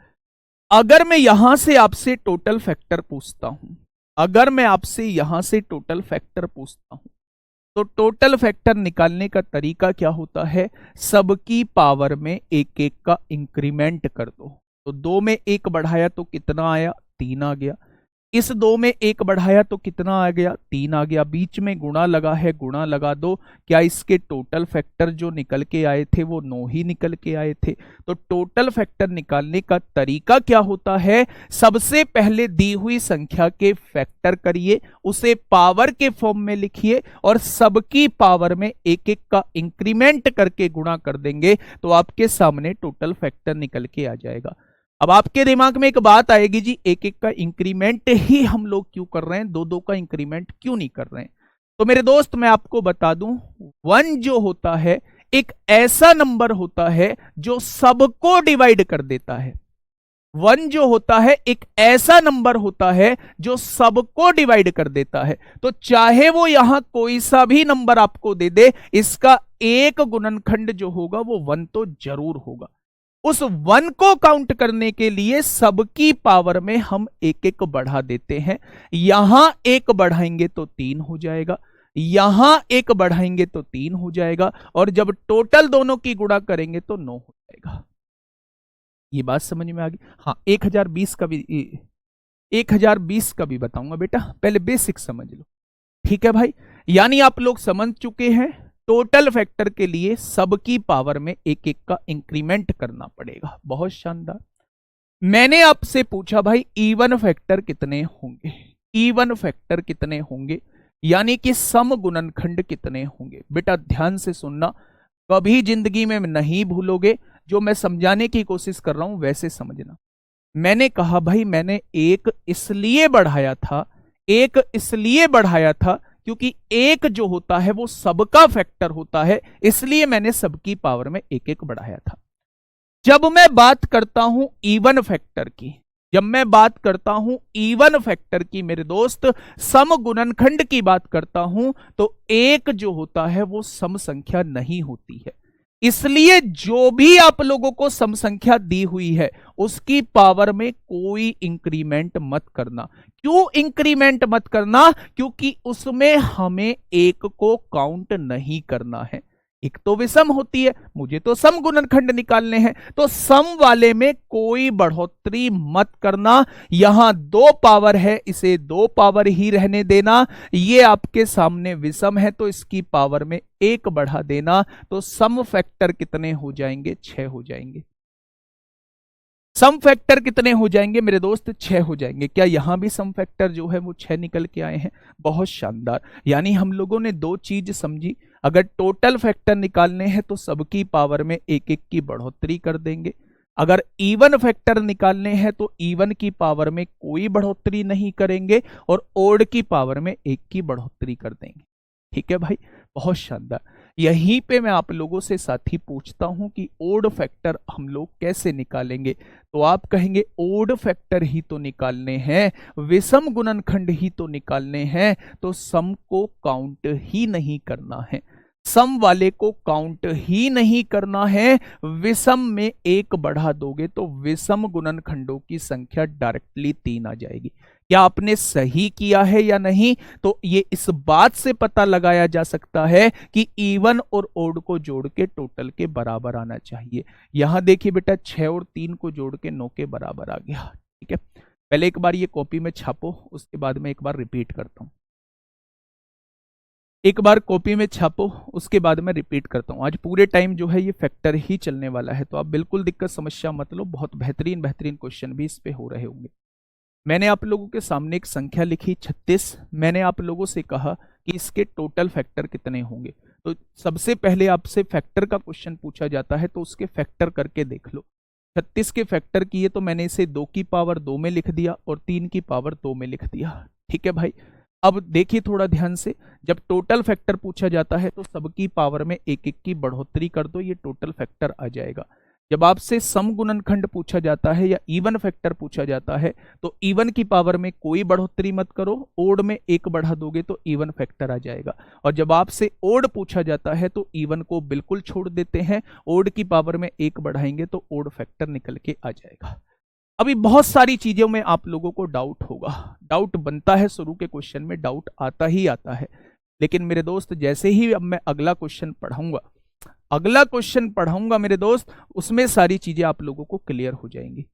A: अगर मैं यहां से आपसे टोटल फैक्टर पूछता हूं, अगर मैं आपसे यहां से टोटल फैक्टर पूछता हूं तो टोटल फैक्टर निकालने का तरीका क्या होता है, सबकी पावर में एक एक का इंक्रीमेंट कर दो। तो 2 में 1 बढ़ाया तो कितना आया, 3 आ गया। इस 2 में 1 बढ़ाया तो कितना आ गया, 3 आ गया। बीच में गुणा लगा है, गुणा लगा दो। क्या इसके टोटल फैक्टर जो निकल के आए थे वो 9 ही निकल के आए थे? तो टोटल फैक्टर निकालने का तरीका क्या होता है, सबसे पहले दी हुई संख्या के फैक्टर करिए, उसे पावर के फॉर्म में लिखिए, और सबकी पावर में एक एक का इंक्रीमेंट करके गुणा कर देंगे तो आपके सामने टोटल फैक्टर निकल के आ जाएगा। अब आपके दिमाग में एक बात आएगी, जी एक एक का इंक्रीमेंट ही हम लोग क्यों कर रहे हैं, 2-2 का इंक्रीमेंट क्यों नहीं कर रहे हैं? तो मेरे दोस्त मैं आपको बता दूं, 1 जो होता है एक ऐसा नंबर होता है जो सबको डिवाइड कर देता है। 1 जो होता है एक ऐसा नंबर होता है जो सबको डिवाइड कर देता है। तो चाहे वो यहां कोई सा भी नंबर आपको दे दे, इसका एक गुणनखंड जो होगा वो 1 तो जरूर होगा। उस 1 को काउंट करने के लिए सबकी पावर में हम एक एक बढ़ा देते हैं। यहां 1 बढ़ाएंगे तो 3 हो जाएगा, यहां 1 बढ़ाएंगे तो 3 हो जाएगा, और जब टोटल दोनों की गुणा करेंगे तो 9 हो जाएगा। ये बात समझ में आ गई? हाँ, 1020 का भी बताऊंगा बेटा, पहले बेसिक समझ लो। ठीक है भाई, यानी आप लोग समझ चुके हैं टोटल फैक्टर के लिए सबकी पावर में एक एक का इंक्रीमेंट करना पड़ेगा। बहुत शानदार। मैंने आपसे पूछा भाई इवन फैक्टर कितने होंगे, इवन फैक्टर कितने होंगे, यानी कि सम गुणनखंड कितने होंगे। बेटा ध्यान से सुनना, कभी जिंदगी में नहीं भूलोगे, जो मैं समझाने की कोशिश कर रहा हूं वैसे समझना। मैंने कहा भाई मैंने 1 इसलिए बढ़ाया था, 1 इसलिए बढ़ाया था क्योंकि 1 जो होता है वो सबका फैक्टर होता है, इसलिए मैंने सबकी पावर में एक एक बढ़ाया था। जब मैं बात करता हूं इवन फैक्टर की, जब मैं बात करता हूं इवन फैक्टर की मेरे दोस्त, सम गुणनखंड की बात करता हूं, तो 1 जो होता है वो सम संख्या नहीं होती है। इसलिए जो भी आप लोगों को सम संख्या दी हुई है उसकी पावर में कोई इंक्रीमेंट मत करना। क्यों इंक्रीमेंट मत करना? क्योंकि उसमें हमें 1 को काउंट नहीं करना है। एक तो विषम होती है, मुझे तो सम गुणनखंड निकालने हैं, तो सम वाले में कोई बढ़ोतरी मत करना। यहां 2 पावर है, इसे 2 पावर ही रहने देना। ये आपके सामने विषम है तो इसकी पावर में 1 बढ़ा देना। तो सम फैक्टर कितने हो जाएंगे? 6 हो जाएंगे। सम फैक्टर कितने हो जाएंगे मेरे दोस्त? 6 हो जाएंगे। क्या यहां भी सम फैक्टर जो है वो 6 निकल के आए हैं? बहुत शानदार। यानी हम लोगों ने 2 चीज समझी। अगर टोटल फैक्टर निकालने हैं तो सबकी पावर में एक एक की बढ़ोतरी कर देंगे। अगर इवन फैक्टर निकालने हैं तो इवन की पावर में कोई बढ़ोतरी नहीं करेंगे, और ओड की पावर में 1 की बढ़ोतरी कर देंगे। ठीक है भाई, बहुत शानदार। यहीं पे मैं आप लोगों से साथी पूछता हूं कि ओड फैक्टर हम लोग कैसे निकालेंगे, तो आप कहेंगे ओड फैक्टर ही तो निकालने हैं, विषम गुणनखंड ही तो निकालने हैं, तो सम को काउंट ही नहीं करना है, सम वाले को काउंट ही नहीं करना है। विषम में एक बढ़ा दोगे तो विषम गुणनखंडों की संख्या डायरेक्टली 3 आ जाएगी। क्या आपने सही किया है या नहीं, तो ये इस बात से पता लगाया जा सकता है कि इवन और ओड को जोड़ के टोटल के बराबर आना चाहिए। यहां देखिए बेटा 6 और 3 को जोड़ के 9 के बराबर आ गया। ठीक है, पहले एक बार ये कॉपी में छापो, उसके बाद में एक बार रिपीट करता हूं। एक बार कॉपी में छापो, उसके बाद मैं रिपीट करता हूं। आज पूरे टाइम जो है ये फैक्टर ही चलने वाला है, तो आप बिल्कुल दिक्कत समस्या मत लो, बहुत बेहतरीन बेहतरीन क्वेश्चन भी इस पे हो रहे होंगे। मैंने आप लोगों के सामने एक संख्या लिखी 36। मैंने आप लोगों से कहा कि इसके टोटल फैक्टर कितने होंगे, तो सबसे पहले आपसे फैक्टर का क्वेश्चन पूछा जाता है, तो उसके फैक्टर करके देख लो। 36 के फैक्टर किए तो मैंने इसे 2 की पावर 2 में लिख दिया और 3 की पावर 2 में लिख दिया। ठीक है भाई, अब देखिए थोड़ा ध्यान से, जब टोटल फैक्टर पूछा जाता है तो सबकी पावर में एक एक की बढ़ोतरी कर दो, ये टोटल फैक्टर आ जाएगा। जब आपसे सम गुणनखंड पूछा जाता है या इवन फैक्टर पूछा जाता है तो इवन की पावर में कोई बढ़ोतरी मत करो, ओड में एक बढ़ा दोगे तो इवन फैक्टर आ जाएगा। और जब आपसे ओड पूछा जाता है तो इवन को बिल्कुल छोड़ देते हैं, ओड की पावर में एक बढ़ाएंगे तो ओड फैक्टर निकल के आ जाएगा। अभी बहुत सारी चीजों में आप लोगों को डाउट होगा, डाउट बनता है, शुरू के क्वेश्चन में डाउट आता ही आता है, लेकिन मेरे दोस्त जैसे ही अब मैं अगला क्वेश्चन पढ़ाऊंगा मेरे दोस्त, उसमें सारी चीजें आप लोगों को क्लियर हो जाएंगी।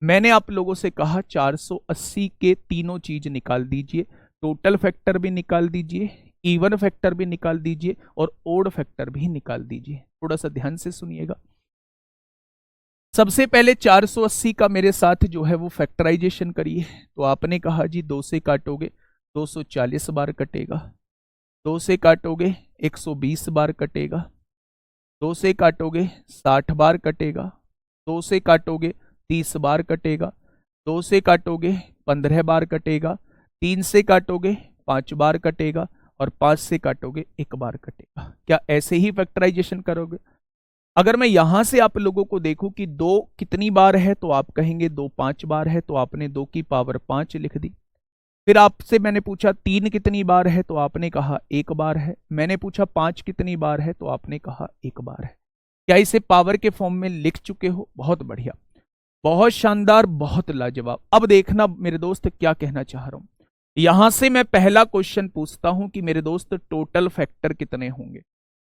A: मैंने आप लोगों से कहा 480 के तीनों चीज निकाल दीजिए, टोटल फैक्टर भी निकाल दीजिए, इवन फैक्टर भी निकाल दीजिए और ओड फैक्टर भी निकाल दीजिए। थोड़ा सा ध्यान से सुनिएगा। सबसे पहले 480 का मेरे साथ जो है वो फैक्टराइजेशन करिए। तो आपने कहा जी 2 से काटोगे 240 बार कटेगा, 2 से काटोगे 120 बार कटेगा, 2 से काटोगे 60 बार कटेगा, 2 से काटोगे 30 बार कटेगा, 2 से काटोगे 15 बार कटेगा, 3 से काटोगे 5 बार कटेगा और 5 से काटोगे 1 बार कटेगा। क्या ऐसे ही फैक्टराइजेशन करोगे? अगर मैं यहां से आप लोगों को देखूं कि 2 कितनी बार है तो आप कहेंगे 2 5 बार है, तो आपने 2 की पावर 5 लिख दी। फिर आपसे मैंने पूछा 3 कितनी बार है तो आपने कहा 1 बार है। मैंने पूछा 5 कितनी बार है तो आपने कहा 1 बार है। क्या इसे पावर के फॉर्म में लिख चुके हो? बहुत बढ़िया, बहुत शानदार, बहुत लाजवाब। अब देखना मेरे दोस्त क्या कहना चाह रहा हूं। यहां से मैं पहला क्वेश्चन पूछता हूं कि मेरे दोस्त टोटल फैक्टर कितने होंगे,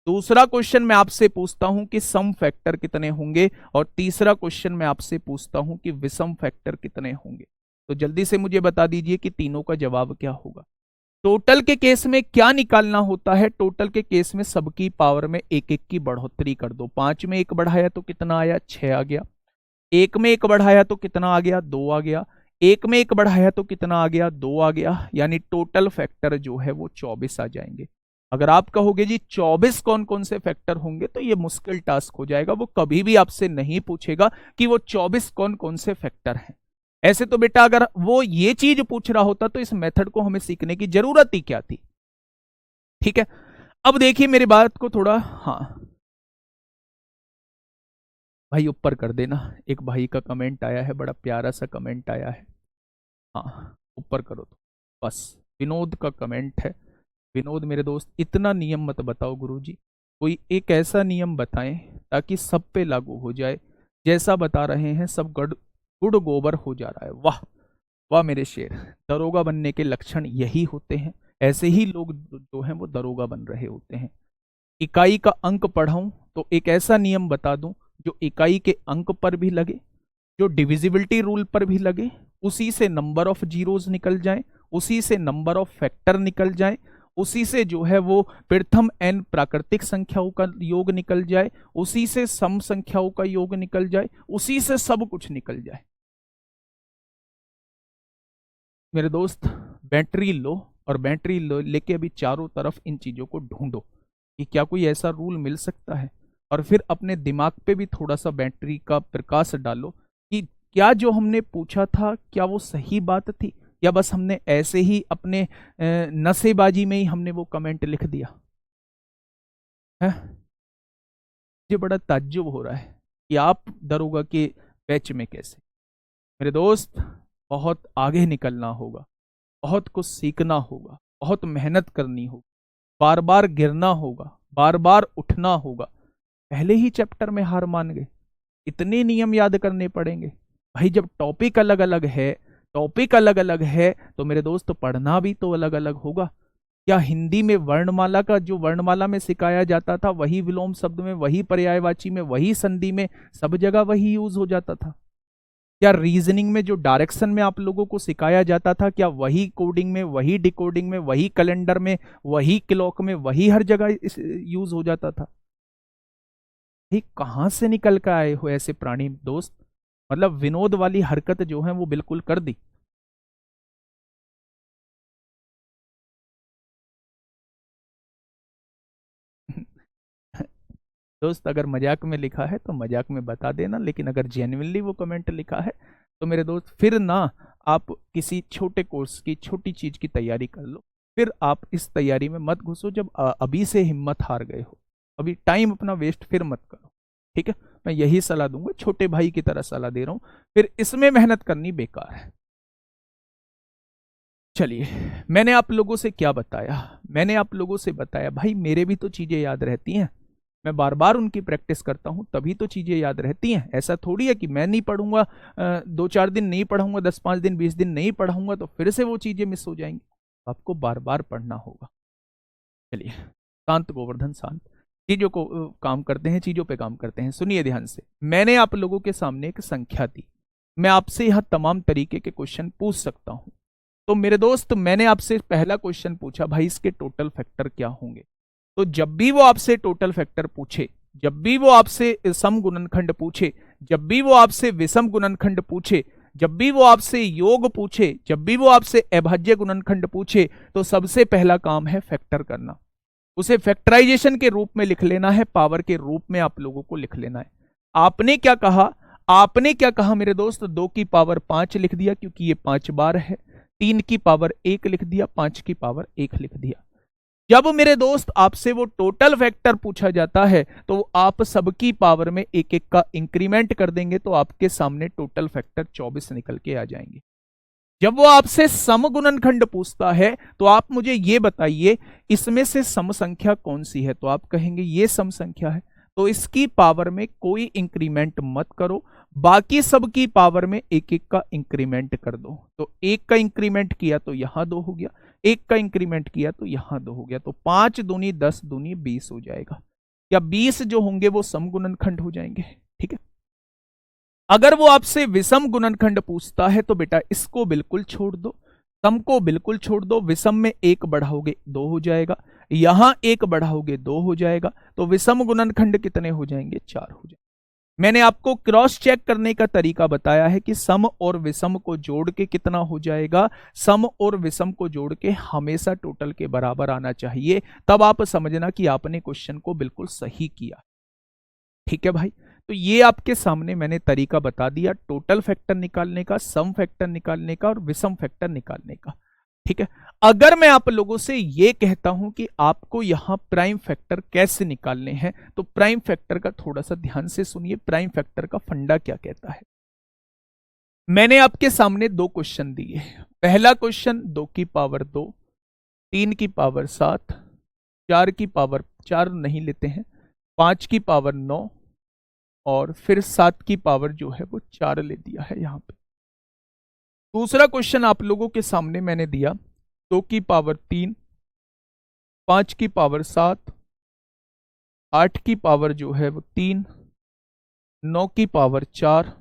A: दूसरा क्वेश्चन मैं आपसे पूछता हूं कि सम फैक्टर कितने होंगे, और तीसरा क्वेश्चन मैं आपसे पूछता हूं कि विषम फैक्टर कितने होंगे। तो जल्दी से मुझे बता दीजिए कि तीनों का जवाब क्या होगा। टोटल के केस में क्या निकालना होता है? टोटल के केस में सबकी पावर में एक एक की बढ़ोतरी कर दो। 5 में 1 बढ़ाया तो कितना आया? 6 आ गया। 1 में 1 बढ़ाया तो कितना आ गया? 2 आ गया। 1 में 1 बढ़ाया तो कितना आ गया? 2 आ गया। यानी टोटल फैक्टर जो है वो 24 आ जाएंगे। अगर आप कहोगे जी 24 कौन कौन से फैक्टर होंगे, तो ये मुश्किल टास्क हो जाएगा। वो कभी भी आपसे नहीं पूछेगा कि वो 24 कौन कौन से फैक्टर हैं। ऐसे तो बेटा अगर वो ये चीज पूछ रहा होता तो इस मेथड को हमें सीखने की जरूरत ही क्या थी। ठीक है, अब देखिए मेरी बात को थोड़ा, हाँ भाई ऊपर कर देना। एक भाई का कमेंट आया है, बड़ा प्यारा सा कमेंट आया है, हाँ ऊपर करो तो बस। विनोद का कमेंट है। विनोद मेरे दोस्त, इतना नियम मत बताओ गुरुजी, कोई एक ऐसा नियम बताएं ताकि सब पे लागू हो जाए। जैसा बता रहे हैं सब गुड़ गोबर हो जा रहा है। वाह वाह मेरे शेर, दरोगा बनने के लक्षण यही होते हैं। ऐसे ही लोग जो हैं वो दरोगा बन रहे होते हैं। इकाई का अंक पढ़ाऊं तो एक ऐसा नियम बता दूं जो इकाई के अंक पर भी लगे, जो डिविजिबिलिटी रूल पर भी लगे, उसी से नंबर ऑफ जीरोस निकल जाए, उसी से नंबर ऑफ फैक्टर निकल जाए, उसी से जो है वो प्रथम n प्राकृतिक संख्याओं का योग निकल जाए, उसी से सम संख्याओं का योग निकल जाए, उसी से सब कुछ निकल जाए। मेरे दोस्त बैटरी लो और बैटरी लो लेके अभी चारों तरफ इन चीजों को ढूंढो कि क्या कोई ऐसा रूल मिल सकता है, और फिर अपने दिमाग पे भी थोड़ा सा बैटरी का प्रकाश डालो कि क्या जो हमने पूछा था क्या वो सही बात थी, या बस हमने ऐसे ही अपने नशेबाजी में ही हमने वो कमेंट लिख दिया। है। मुझे बड़ा ताज्जुब हो रहा है कि आप दरोगा के बैच में कैसे। मेरे दोस्त, बहुत आगे निकलना होगा, बहुत कुछ सीखना होगा, बहुत मेहनत करनी होगी, बार बार गिरना होगा, बार बार उठना होगा। पहले ही चैप्टर में हार मान गए, इतने नियम याद करने पड़ेंगे। भाई जब टॉपिक अलग अलग है, टॉपिक अलग अलग है, तो मेरे दोस्त पढ़ना भी तो अलग अलग होगा। क्या हिंदी में वर्णमाला का जो वर्णमाला में सिखाया जाता था वही विलोम शब्द में, वही पर्यायवाची में, वही संधि में, सब जगह वही यूज हो जाता था? क्या रीजनिंग में जो डायरेक्शन में आप लोगों को सिखाया जाता था, क्या वही कोडिंग में, वही डिकोडिंग में, वही कैलेंडर में, वही क्लॉक में, वही हर जगह यूज हो जाता था? ये कहां से निकल कर आए हो ऐसे प्राणी दोस्त? मतलब विनोद वाली हरकत जो है वो बिल्कुल कर दी। दोस्त, अगर मजाक में लिखा है तो मजाक में बता देना, लेकिन अगर जेन्युइनली वो कमेंट लिखा है तो मेरे दोस्त फिर ना, आप किसी छोटे कोर्स की छोटी चीज की तैयारी कर लो। फिर आप इस तैयारी में मत घुसो जब अभी से हिम्मत हार गए हो। अभी टाइम अपना वेस्ट फिर मत करो, ठीक है? मैं यही सलाह दूंगा, छोटे भाई की तरह सलाह दे रहा हूं। फिर इसमें मेहनत करनी बेकार है। चलिए, मैंने आप लोगों से क्या बताया? मैंने आप लोगों से बताया भाई मेरे भी तो चीजें याद रहती हैं, मैं बार बार उनकी प्रैक्टिस करता हूं तभी तो चीजें याद रहती हैं। ऐसा थोड़ी है कि मैं नहीं पढ़ूंगा, 2-4 दिन नहीं पढ़ूंगा, 10-5 दिन 20 दिन नहीं पढ़ूंगा तो फिर से वो चीजें मिस हो जाएंगी। आपको बार बार पढ़ना होगा। चलिए, शांत गोवर्धन शांत। चीजों को काम करते हैं, चीजों पे काम करते हैं। सुनिए ध्यान से, मैंने आप लोगों के सामने एक संख्या दी, मैं आपसे यहां तमाम तरीके के क्वेश्चन पूछ सकता हूं। तो मेरे दोस्त, मैंने आपसे पहला क्वेश्चन पूछा भाई इसके टोटल फैक्टर क्या होंगे। तो जब भी वो आपसे टोटल फैक्टर पूछे, जब भी वो आपसे सम गुणनखंड पूछे, जब भी वो आपसे विषम गुणनखंड पूछे, जब भी वो आपसे योग पूछे, जब भी वो आपसे अभाज्य गुणनखंड पूछे, तो सबसे पहला काम है फैक्टर करना। उसे फैक्टराइजेशन के रूप में लिख लेना है, पावर के रूप में आप लोगों को लिख लेना है। आपने क्या कहा? आपने क्या कहा मेरे दोस्त? 2 की पावर 5 लिख दिया क्योंकि ये 5 बार है। 3 की पावर 1 लिख दिया, 5 की पावर 1 लिख दिया। जब मेरे दोस्त आपसे वो टोटल फैक्टर पूछा जाता है तो आप सबकी पावर में एक एक का इंक्रीमेंट कर देंगे तो आपके सामने टोटल फैक्टर 24 निकल के आ जाएंगे। जब वो आपसे सम गुणनखंड पूछता है तो आप मुझे ये बताइए इसमें से सम संख्या कौन सी है, तो आप कहेंगे ये सम संख्या है, तो इसकी पावर में कोई इंक्रीमेंट मत करो, बाकी सबकी पावर में एक एक का इंक्रीमेंट कर दो। तो 1 का इंक्रीमेंट किया तो यहां 2 हो गया, 1 का इंक्रीमेंट किया तो यहां 2 हो गया, तो 5 दूनी 10 दूनी 20 हो जाएगा। या 20 जो होंगे वो सम गुणनखंड हो जाएंगे, ठीक है? अगर वो आपसे विषम गुणनखंड पूछता है तो बेटा इसको बिल्कुल छोड़ दो, सम को बिल्कुल छोड़ दो। विषम में 1 बढ़ाओगे 2 हो जाएगा, यहां 1 बढ़ाओगे 2 हो जाएगा, तो विषम गुणनखंड कितने हो जाएंगे? 4 हो जाएंगे। मैंने आपको क्रॉस चेक करने का तरीका बताया है कि सम और विषम को जोड़ के कितना हो जाएगा। सम और विषम को जोड़ के हमेशा टोटल के बराबर आना चाहिए, तब आप समझना कि आपने क्वेश्चन को बिल्कुल सही किया। ठीक है भाई, तो ये आपके सामने मैंने तरीका बता दिया टोटल फैक्टर निकालने का, सम फैक्टर निकालने का और विषम फैक्टर निकालने का। ठीक है, अगर मैं आप लोगों से ये कहता हूं कि आपको यहां प्राइम फैक्टर कैसे निकालने हैं, तो प्राइम फैक्टर का थोड़ा सा ध्यान से सुनिए, प्राइम फैक्टर का फंडा क्या कहता है। मैंने आपके सामने 2 क्वेश्चन दिए। पहला क्वेश्चन 2 की पावर 2, 3 की पावर 7, 4 नहीं लेते हैं, 5 की पावर 9 और फिर 7 की पावर जो है वो 4 ले दिया है यहां पे। दूसरा क्वेश्चन आप लोगों के सामने मैंने दिया 2 की पावर 3, 5 की पावर 7, 8 की पावर जो है वो 3, 9 की पावर 4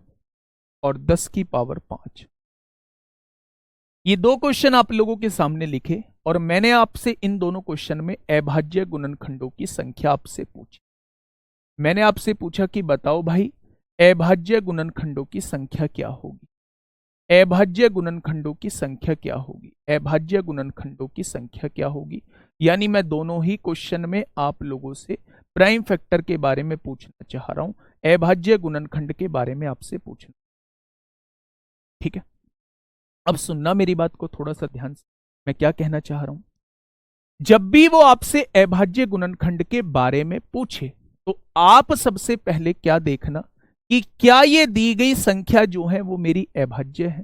A: और 10 की पावर 5। ये 2 क्वेश्चन आप लोगों के सामने लिखे और मैंने आपसे इन दोनों क्वेश्चन में अभाज्य गुणनखंडों की संख्या आपसे पूछी। मैंने आपसे पूछा कि बताओ भाई अभाज्य गुणनखंडों की संख्या क्या होगी, अभाज्य गुणनखंडों की संख्या क्या होगी, अभाज्य गुणनखंडों की संख्या क्या होगी। यानी मैं दोनों ही क्वेश्चन में आप लोगों से प्राइम फैक्टर के बारे में पूछना चाह रहा हूं, अभाज्य गुणनखंड के बारे में आपसे पूछना। ठीक है, अब सुनना मेरी बात को थोड़ा सा ध्यान से, मैं क्या कहना चाह रहा हूं। जब भी वो आपसे अभाज्य गुणनखंड के बारे में पूछे तो आप सबसे पहले क्या देखना कि क्या ये दी गई संख्या जो है वो मेरी अभाज्य है।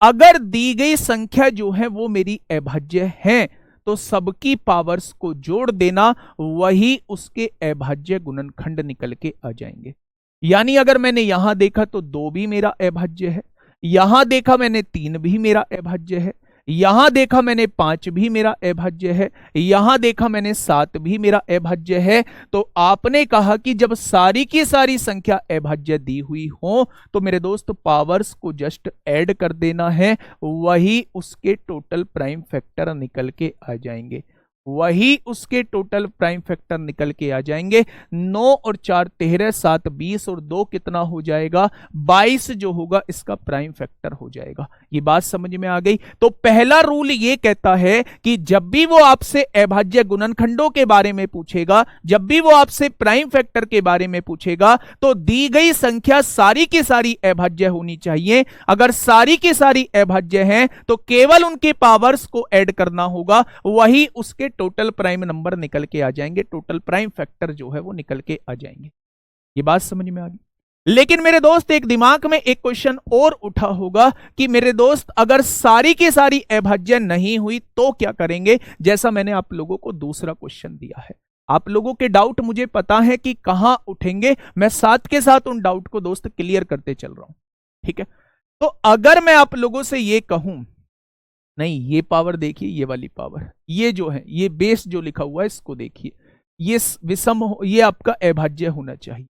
A: अगर दी गई संख्या जो है वो मेरी अभाज्य है तो सबकी पावर्स को जोड़ देना, वही उसके अभाज्य गुणनखंड निकल के आ जाएंगे। यानी अगर मैंने यहां देखा तो 2 भी मेरा अभाज्य है, यहां देखा मैंने 3 भी मेरा अभाज्य है, यहां देखा मैंने 5 भी मेरा अभाज्य है, यहां देखा मैंने 7 भी मेरा अभाज्य है। तो आपने कहा कि जब सारी की सारी संख्या अभाज्य दी हुई हो तो मेरे दोस्त पावर्स को जस्ट ऐड कर देना है, वही उसके टोटल प्राइम फैक्टर निकल के आ जाएंगे, वही उसके टोटल प्राइम फैक्टर निकल के आ जाएंगे। 9 और 4 13, 7 20 और 2 कितना हो जाएगा 22 जो होगा इसका प्राइम फैक्टर हो जाएगा। ये बात समझ में आ गई। तो पहला रूल ये कहता है कि जब भी वो आपसे अभाज्य गुणनखंडों के बारे में पूछेगा, जब भी वो आपसे प्राइम फैक्टर के बारे में पूछेगा तो दी गई संख्या सारी की सारी अभाज्य होनी चाहिए। अगर सारी की सारी अभाज्य हैं तो केवल उनके पावर्स को ऐड करना होगा, वही उसके टोटल प्राइम नंबर निकल के आ जाएंगे, टोटल प्राइम फैक्टर जो है वो निकल के आ जाएंगे। ये बात समझ में आ गई। लेकिन मेरे दोस्त एक दिमाग में एक क्वेश्चन और उठा होगा कि मेरे दोस्त अगर सारी की सारी अभाज्य नहीं हुई तो क्या करेंगे। जैसा मैंने आप लोगों को दूसरा क्वेश्चन दिया है, आप लोगों के डाउट मुझे पता है कि कहां उठेंगे, मैं साथ के साथ उन डाउट को दोस्त क्लियर करते चल रहा हूं, ठीक है। तो अगर मैं आप लोगों से ये कहूं नहीं ये पावर देखिए, ये वाली पावर, ये जो है ये बेस जो लिखा हुआ है इसको देखिए, ये विषम ये आपका अभाज्य होना चाहिए,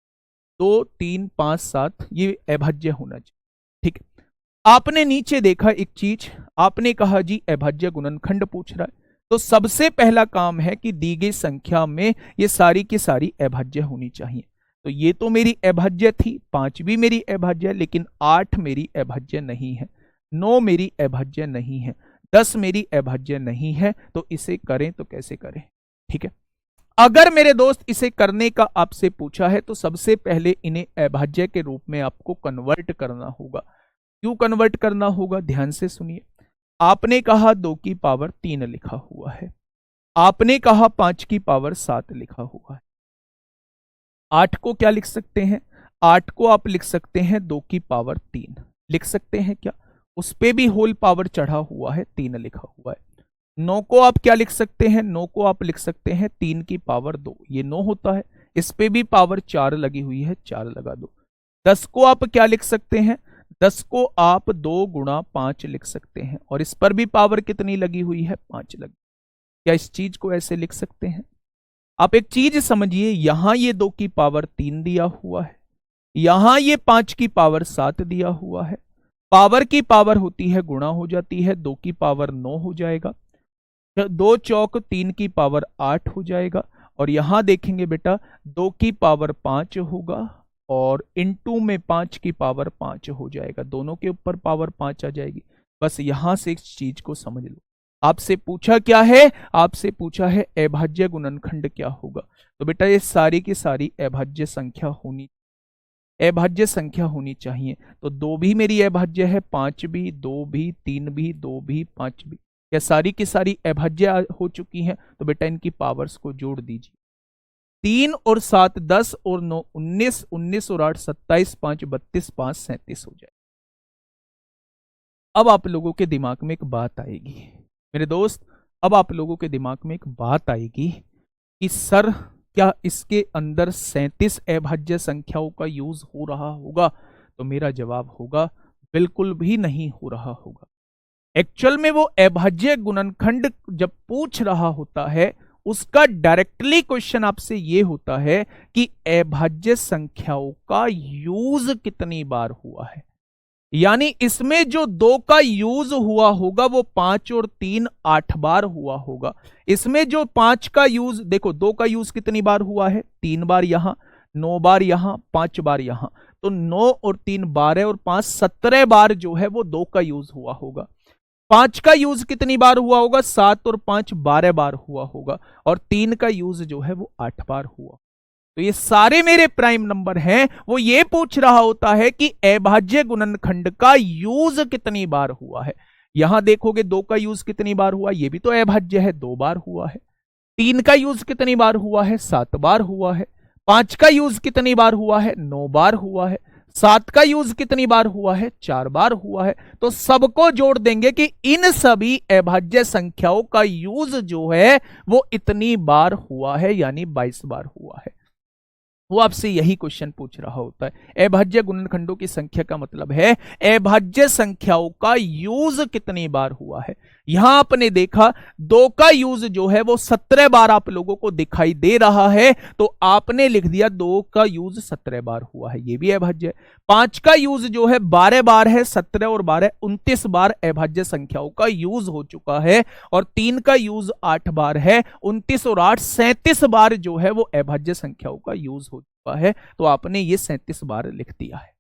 A: 2 3 5 7 ये अभाज्य होना चाहिए, ठीक है। आपने नीचे देखा एक चीज, आपने कहा जी अभाज्य गुणनखंड पूछ रहा है, तो सबसे पहला काम है कि दी गई संख्या में ये सारी की सारी अभाज्य होनी चाहिए। तो ये तो मेरी अभाज्य थी, 5 भी मेरी अभाज्य, लेकिन 8 मेरी अभाज्य नहीं है, 9 मेरी अभाज्य नहीं है, 10 मेरी अभाज्य नहीं है। तो इसे करें तो कैसे करें, ठीक है। अगर मेरे दोस्त इसे करने का आपसे पूछा है तो सबसे पहले इन्हें अभाज्य के रूप में आपको कन्वर्ट करना होगा। क्यों कन्वर्ट करना होगा, ध्यान से सुनिए। आपने कहा 2 की पावर 3 लिखा हुआ है, आपने कहा 5 की पावर 7 लिखा हुआ है। 8 को क्या लिख सकते हैं, 8 को आप लिख सकते हैं 2 की पावर 3 लिख सकते हैं क्या, उस पे भी होल पावर चढ़ा हुआ है, 3 लिखा हुआ है। 9 को आप क्या लिख सकते हैं, 9 को आप लिख सकते हैं 3 की पावर 2, ये 9 होता है, इस पे भी पावर 4 लगी हुई है, 4 लगा दो। 10 को आप क्या लिख सकते हैं, 10 को आप 2 गुणा 5 लिख सकते हैं, और इस पर भी पावर कितनी लगी हुई है, 5 लगी। क्या इस चीज को ऐसे लिख सकते हैं। आप एक चीज समझिए, यहां ये 2 की पावर 3 दिया हुआ है, यहां ये 5 की पावर 7 दिया हुआ है, पावर की पावर होती है गुणा हो जाती है, 2 की पावर 9 हो जाएगा, 2 चौक 3 की पावर 8 हो जाएगा, और यहां देखेंगे बेटा 2 की पावर 5 होगा और इनटू में 5 की पावर 5 हो जाएगा, दोनों के ऊपर पावर 5 आ जाएगी। बस यहां से इस चीज को समझ लो। आपसे पूछा क्या है, आपसे पूछा है अभाज्य गुणनखंड क्या होगा। तो बेटा ये सारी की सारी अभाज्य संख्या होनी, अभाज्य संख्या होनी चाहिए। तो 2 भी मेरी अभाज्य है, 5 भी, 2 भी, 3 भी, 2 भी, 5 भी, क्या सारी की सारी अभाज्य हो चुकी हैं। तो बेटा इनकी पावर्स को जोड़ दीजिए, 3 और 7 10 और 9 19, 19 और 8 27, 5 32, 5 37 हो जाए। अब आप लोगों के दिमाग में एक बात आएगी मेरे दोस्त, अब आप लोगों के दिमाग में एक बात आएगी कि सर क्या इसके अंदर 37 अभाज्य संख्याओं का यूज हो रहा होगा। तो मेरा जवाब होगा बिल्कुल भी नहीं हो रहा होगा। एक्चुअल में वो अभाज्य गुणनखंड जब पूछ रहा होता है उसका डायरेक्टली क्वेश्चन आपसे ये होता है कि अभाज्य संख्याओं का यूज कितनी बार हुआ है। यानी इसमें जो 2 का यूज हुआ होगा वो 5 और 3 8 बार हुआ होगा। इसमें जो 5 का यूज, देखो 2 का यूज कितनी बार हुआ है, 3 बार यहां, 9 बार यहां, 5 बार यहां। तो 9 और 3 12 और 5 17 बार जो है वो 2 का यूज हुआ होगा। 5 का यूज कितनी बार हुआ होगा, 7 और 5 12 बार हुआ होगा, और 3 का यूज जो है वो 8 बार हुआ। तो ये सारे मेरे प्राइम नंबर हैं, वो ये पूछ रहा होता है कि अभाज्य गुणनखंड का यूज कितनी बार हुआ है। यहां देखोगे 2 का यूज कितनी बार हुआ, ये भी तो अभाज्य है, 2 बार हुआ है। 3 का यूज कितनी बार हुआ है, 7 बार हुआ है। 5 का यूज कितनी बार हुआ है, 9 बार हुआ है। 7 का यूज कितनी बार हुआ है, 4 बार हुआ है। तो सबको जोड़ देंगे कि इन सभी अभाज्य संख्याओं का यूज जो है वो इतनी बार हुआ है, यानी 22 बार हुआ है। वो आपसे यही क्वेश्चन पूछ रहा होता है। अभाज्य गुणनखंडों की संख्या का मतलब है अभाज्य संख्याओं का यूज कितनी बार हुआ है। यहां आपने देखा 2 का यूज जो है वो 17 बार आप लोगों को दिखाई दे रहा है, तो आपने लिख दिया 2 का यूज 17 बार हुआ है, ये भी अभाज्य है। 5 का यूज जो है 12 बार है, 17 और 12 29 बार अभाज्य संख्याओं का यूज हो चुका है। और 3 का यूज 8 बार है, 29 और 8 37 बार जो है वो अभाज्य संख्याओं का यूज हो चुका है। तो आपने ये 37 बार लिख दिया है।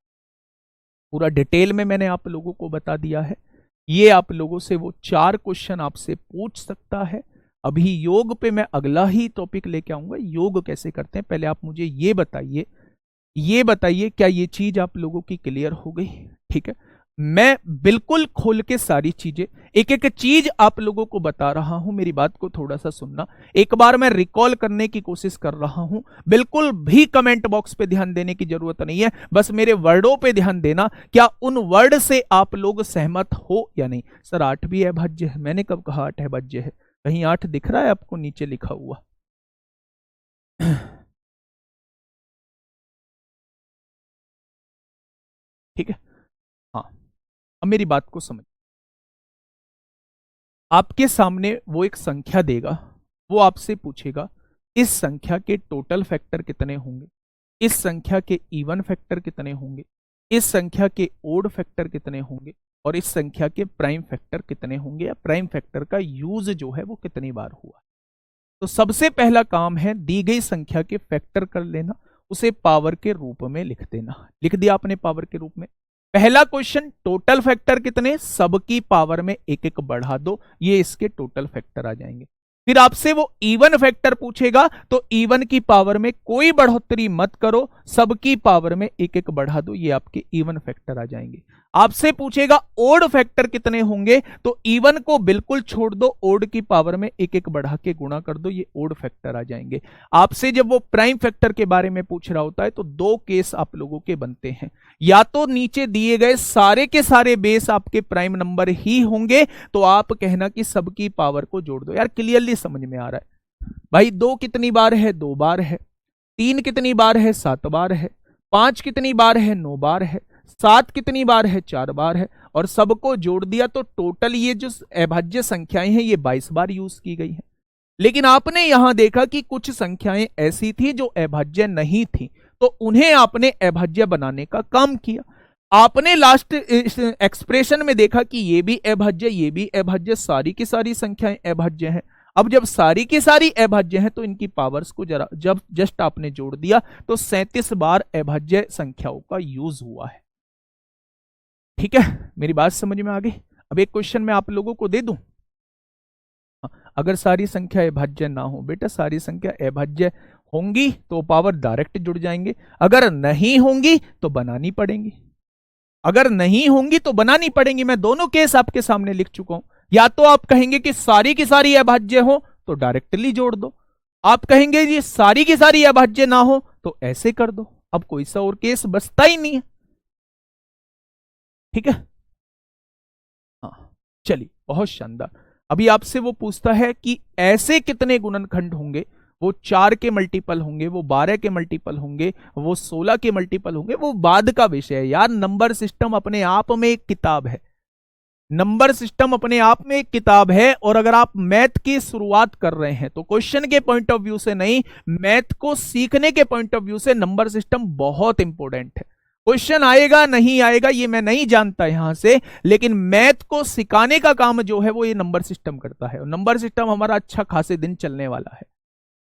A: पूरा डिटेल में मैंने आप लोगों को बता दिया है। ये आप लोगों से वो 4 क्वेश्चन आपसे पूछ सकता है। अभी योग पे मैं अगला ही टॉपिक लेके आऊंगा, योग कैसे करते हैं। पहले आप मुझे ये बताइए क्या ये चीज आप लोगों की क्लियर हो गई? ठीक है, मैं बिल्कुल खोल के सारी चीजें एक एक चीज आप लोगों को बता रहा हूं, मेरी बात को थोड़ा सा सुनना। एक बार मैं रिकॉल करने की कोशिश कर रहा हूं, बिल्कुल भी कमेंट बॉक्स पे ध्यान देने की जरूरत नहीं है, बस मेरे वर्डों पे ध्यान देना। क्या उन वर्ड से आप लोग सहमत हो या नहीं? सर 8 भी अभाज्य है, मैंने कब कहा 8 अभाज्य है? कहीं 8 दिख रहा है आपको नीचे लिखा हुआ? ठीक है, हाँ, अब मेरी बात को समझ। आपके सामने वो एक संख्या देगा, वो आपसे पूछेगा इस संख्या के टोटल फैक्टर कितने होंगे, इस संख्या के इवन फैक्टर कितने होंगे, इस संख्या के ओड फैक्टर कितने होंगे, और इस संख्या के प्राइम फैक्टर कितने होंगे, या प्राइम फैक्टर का यूज जो है वो कितनी बार हुआ। तो सबसे पहला काम है दी गई संख्या के फैक्टर कर लेना, उसे पावर के रूप में लिख देना। लिख दिया आपने पावर के रूप में। पहला क्वेश्चन टोटल फैक्टर कितने, सबकी पावर में एक एक बढ़ा दो, ये इसके टोटल फैक्टर आ जाएंगे। फिर आपसे वो इवन फैक्टर पूछेगा, तो इवन की पावर में कोई बढ़ोतरी मत करो, सबकी पावर में एक एक बढ़ा दो, ये आपके इवन फैक्टर आ जाएंगे। आपसे पूछेगा ओड फैक्टर कितने होंगे, तो इवन को बिल्कुल छोड़ दो, ओड की पावर में एक एक बढ़ा के गुणा कर दो, ये ओड फैक्टर आ जाएंगे। आपसे जब वो प्राइम फैक्टर के बारे में पूछ रहा होता है तो 2 केस आप लोगों के बनते हैं, या तो नीचे दिए गए सारे के सारे बेस आपके प्राइम नंबर ही होंगे, तो आप कहना कि सबकी पावर को जोड़ दो। यार क्लियरली समझ में आ रहा है भाई? 2 कितनी बार है, 2 बार है। 3 कितनी बार है, 7 बार है। 5 कितनी बार है, 9 बार है। 7 कितनी बार है, 4 बार है। और सबको जोड़ दिया तो टोटल ये जो अभाज्य संख्याएं हैं ये 22 बार यूज की गई हैं। लेकिन आपने यहां देखा कि कुछ संख्याएं ऐसी थी जो अभाज्य नहीं थी, तो उन्हें आपने अभाज्य बनाने का काम किया। आपने लास्ट एक्सप्रेशन में देखा कि ये भी अभाज्य, ये भी अभाज्य, सारी की सारी संख्याएं अभाज्य हैं। अब जब सारी की सारी अभाज्य हैं तो इनकी पावर्स को जरा जब जस्ट आपने जोड़ दिया तो 37 बार अभाज्य संख्याओं का यूज हुआ है। ठीक है, मेरी बात समझ में आ गई? अब एक क्वेश्चन मैं आप लोगों को दे दूं। अगर सारी संख्या अभाज्य ना हो, बेटा सारी संख्या अभाज्य होंगी तो पावर डायरेक्ट जुड़ जाएंगे, अगर नहीं होंगी तो बनानी पड़ेंगी। अगर नहीं होंगी तो बनानी पड़ेंगी। मैं दोनों केस आपके सामने लिख चुका हूं। या तो आप कहेंगे कि सारी की सारी अभाज्य हो तो डायरेक्टली जोड़ दो, आप कहेंगे ये सारी की सारी अभाज्य ना हो तो ऐसे कर दो। अब कोई सा और केस बचता ही नहीं है। ठीक है, हाँ चलिए, बहुत शानदार। अभी आपसे वो पूछता है कि ऐसे कितने गुणनखंड होंगे, वो 4 के मल्टीपल होंगे, वो 12 के मल्टीपल होंगे, वो 16 के मल्टीपल होंगे, वो बाद का विषय है यार। नंबर सिस्टम अपने आप में एक किताब है, नंबर सिस्टम अपने आप में एक किताब है। और अगर आप मैथ की शुरुआत कर रहे हैं तो क्वेश्चन के पॉइंट ऑफ व्यू से नहीं, मैथ को सीखने के पॉइंट ऑफ व्यू से नंबर सिस्टम बहुत इंपॉर्टेंट है। क्वेश्चन आएगा नहीं आएगा ये मैं नहीं जानता यहां से, लेकिन मैथ को सिखाने का काम जो है वो ये नंबर सिस्टम करता है। नंबर सिस्टम हमारा अच्छा खासे दिन चलने वाला है,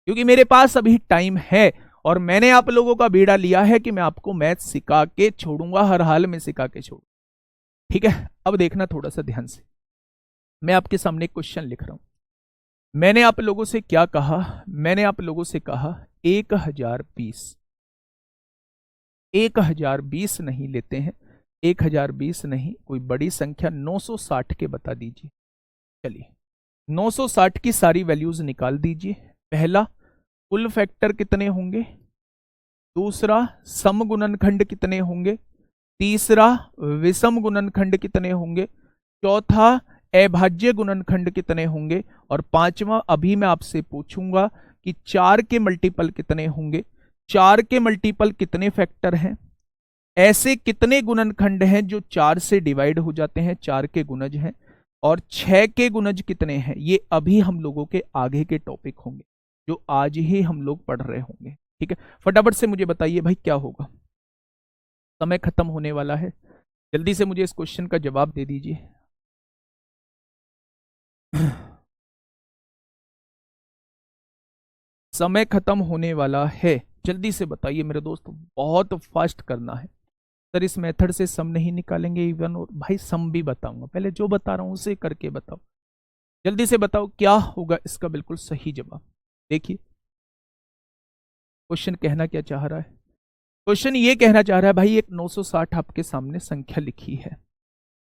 A: क्योंकि मेरे पास अभी टाइम है और मैंने आप लोगों का बीड़ा लिया है कि मैं आपको मैथ सिखा के छोड़ूंगा, हर हाल में सिखा के छोड़ूंगा। ठीक है, अब देखना थोड़ा सा ध्यान से। मैं आपके सामने एक क्वेश्चन लिख रहा हूं। मैंने आप लोगों से क्या कहा? मैंने आप लोगों से कहा 1020 नहीं लेते हैं, 1020 नहीं, कोई बड़ी संख्या 960 के बता दीजिए। चलिए 960 की सारी वैल्यूज निकाल दीजिए। पहला, कुल फैक्टर कितने होंगे। दूसरा, सम गुणनखंड कितने होंगे। तीसरा, विषम गुणनखंड कितने होंगे। चौथा, अभाज्य गुणनखंड कितने होंगे। और पांचवा, अभी मैं आपसे पूछूंगा कि 4 के मल्टीपल कितने होंगे। 4 के मल्टीपल कितने फैक्टर हैं। ऐसे कितने गुणनखंड हैं जो 4 से डिवाइड हो जाते हैं, 4 के गुणज हैं। और 6 के गुणज कितने हैं। ये अभी हम लोगों के आगे के टॉपिक होंगे जो आज ही हम लोग पढ़ रहे होंगे। ठीक है, फटाफट से मुझे बताइए भाई क्या होगा। समय खत्म होने वाला है, जल्दी से मुझे इस क्वेश्चन का जवाब दे दीजिए। समय खत्म होने वाला है, जल्दी से बताइए मेरे दोस्त, बहुत फास्ट करना है। सर इस मेथड से सम नहीं निकालेंगे इवन, और भाई सम भी बताऊंगा, पहले जो बता रहा हूं उसे करके बताओ। जल्दी से बताओ क्या होगा इसका बिल्कुल सही जवाब। देखिए क्वेश्चन कहना क्या चाह रहा है। क्वेश्चन ये कहना चाह रहा है भाई एक 960 आपके सामने संख्या लिखी है,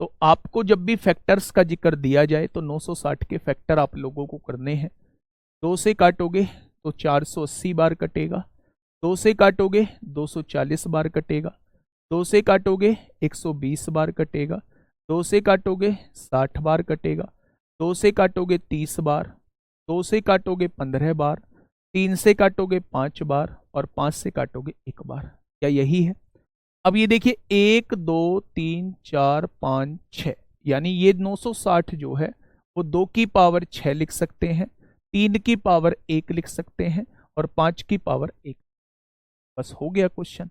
A: तो आपको जब भी फैक्टर्स का जिक्र दिया जाए तो 960 के फैक्टर आप लोगों को करने हैं। 2 से काटोगे तो 480 बार कटेगा, 2 से काटोगे 240 बार कटेगा, 2 से काटोगे 120 बार कटेगा, 2 से काटोगे 60 बार कटेगा, 2 से काटोगे 30 बार, 2 से काटोगे 15 बार, 3 से काटोगे 5 बार और 5 से काटोगे 1 बार। क्या यही है। अब ये देखिए 1 2 3 4 5 6, यानी ये 960 जो है वो 2 की पावर 6 लिख सकते हैं, 3 की पावर 1 लिख सकते हैं और 5 की पावर 1। बस हो गया क्वेश्चन।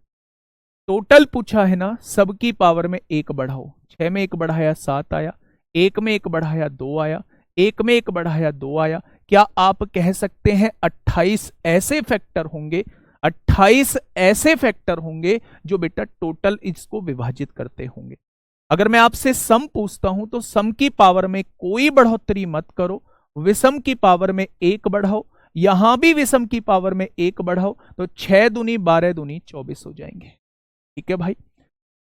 A: टोटल पूछा है ना, सबकी पावर में 1 बढ़ाओ। 6 में 1 बढ़ाया 7 आया, 1 में 1 बढ़ाया 2 आया, 1 में 1 बढ़ाया 2 आया। क्या आप कह सकते हैं 28 ऐसे फैक्टर होंगे, 28 ऐसे फैक्टर होंगे जो बेटा टोटल इसको विभाजित करते होंगे। अगर मैं आपसे सम पूछता हूं तो सम की पावर में कोई बढ़ोतरी मत करो, विषम की पावर में 1 बढ़ाओ, यहां भी विषम की पावर में 1 बढ़ाओ, तो 6 दूनी 12 दूनी 24 हो जाएंगे। ठीक है भाई,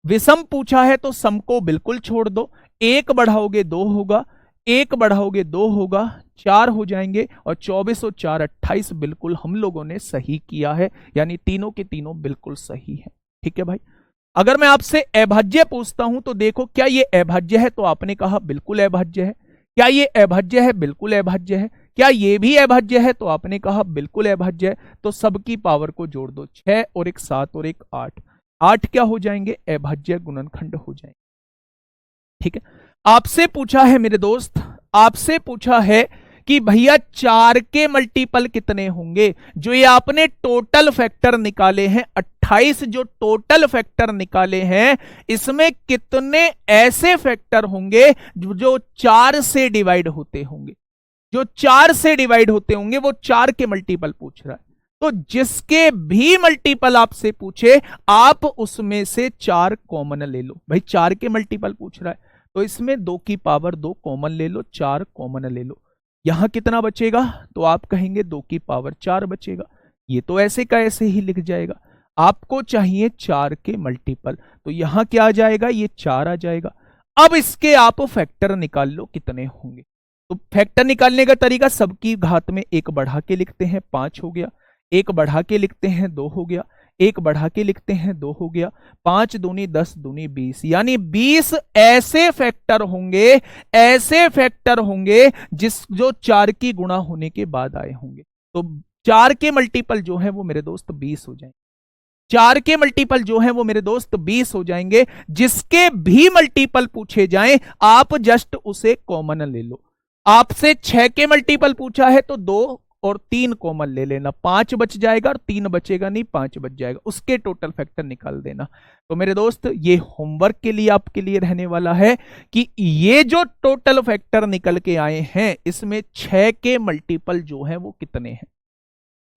A: विषम पूछा है तो सम को बिल्कुल छोड़ दो, 1 बढ़ाओगे 2 होगा, 1 बढ़ाओगे 2 होगा, 4 हो जाएंगे और 24 और 4 28 बिल्कुल हम लोगों ने सही किया है, यानी तीनों के तीनों बिल्कुल सही है। ठीक है भाई, अगर मैं आपसे अभाज्य पूछता हूं तो देखो क्या ये अभाज्य है, तो आपने कहा बिल्कुल अभाज्य है। क्या ये अभाज्य है, बिल्कुल अभाज्य है। क्या ये भी अभाज्य है, तो आपने कहा बिल्कुल अभाज्य है। तो सबकी पावर को जोड़ दो, 6 और 1 7 और 1 8, 8 क्या हो जाएंगे, अभाज्य गुणनखंड हो जाएंगे। ठीक है, आपसे पूछा है मेरे दोस्त, आपसे पूछा है कि भैया 4 के मल्टीपल कितने होंगे। जो ये आपने टोटल फैक्टर निकाले हैं 28, जो टोटल फैक्टर निकाले हैं, इसमें कितने ऐसे फैक्टर होंगे जो 4 से डिवाइड होते होंगे। जो 4 से डिवाइड होते होंगे वो 4 के मल्टीपल पूछ रहा है। तो जिसके भी मल्टीपल आपसे पूछे आप उसमें से 4 कॉमन ले लो। भाई 4 के मल्टीपल पूछ रहा है तो इसमें 2 की पावर 2 कॉमन ले लो, 4 कॉमन ले लो। यहां कितना बचेगा, तो आप कहेंगे 2 की पावर 4 बचेगा। ये तो ऐसे का ऐसे ही लिख जाएगा। आपको चाहिए 4 के मल्टीपल, तो यहां क्या आ जाएगा, ये 4 आ जाएगा। अब इसके आप फैक्टर निकाल लो कितने होंगे। तो फैक्टर निकालने का तरीका, सबकी घात में 1 बढ़ा के लिखते हैं, 5 हो गया, 1 बढ़ा के लिखते हैं 2 हो गया, 1 बढ़ा के लिखते हैं 2 हो गया, 5 दूनी 10 दूनी 20, यानी 20 ऐसे फैक्टर होंगे, ऐसे फैक्टर होंगे जो 4 की गुणा होने के बाद आए होंगे। तो 4 के मल्टीपल जो है वो मेरे दोस्त 20 हो जाएंगे। 4 के मल्टीपल जो है वो मेरे दोस्त 20 हो जाएंगे। जिसके भी मल्टीपल पूछे जाएं आप जस्ट उसे कॉमन ले लो। आपसे 6 के मल्टीपल पूछा है तो 2 और 3 कॉमन ले लेना, 5 बच जाएगा और 3 बचेगा नहीं, 5 बच जाएगा, उसके टोटल फैक्टर निकाल देना। तो मेरे दोस्त ये होमवर्क के लिए आपके लिए रहने वाला है कि ये जो टोटल फैक्टर निकल के आए हैं इसमें 6 के मल्टीपल जो है वो कितने हैं।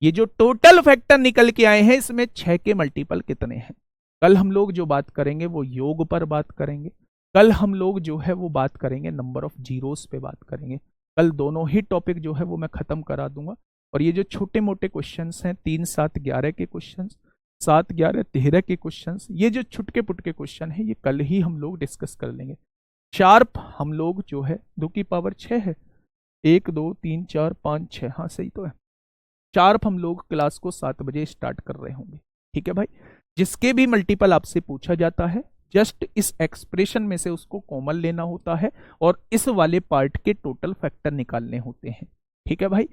A: ये जो टोटल फैक्टर निकल के आए हैं इसमें 6 के मल्टीपल कितने हैं। कल हम लोग जो बात करेंगे वो योग पर बात करेंगे, कल हम लोग जो है वो बात करेंगे नंबर ऑफ जीरोस पे बात करेंगे। कल दोनों ही टॉपिक जो है वो मैं खत्म करा दूंगा। और ये जो छोटे मोटे क्वेश्चंस हैं 3 7 11 के क्वेश्चंस 7, 11, 13 के क्वेश्चन, ये जो छुटके पुटके क्वेश्चन है ये कल ही हम लोग डिस्कस कर लेंगे। शार्प हम लोग जो है 2 की पावर 6 है, 1 2 3 4 5 6, हाँ सही तो है। शार्प हम लोग क्लास को 7 बजे स्टार्ट कर रहे होंगे। ठीक है भाई, जिसके भी मल्टीपल आपसे पूछा जाता है जस्ट इस एक्सप्रेशन में से उसको कॉमन लेना होता है और इस वाले पार्ट के टोटल फैक्टर निकालने होते हैं। ठीक है भाई,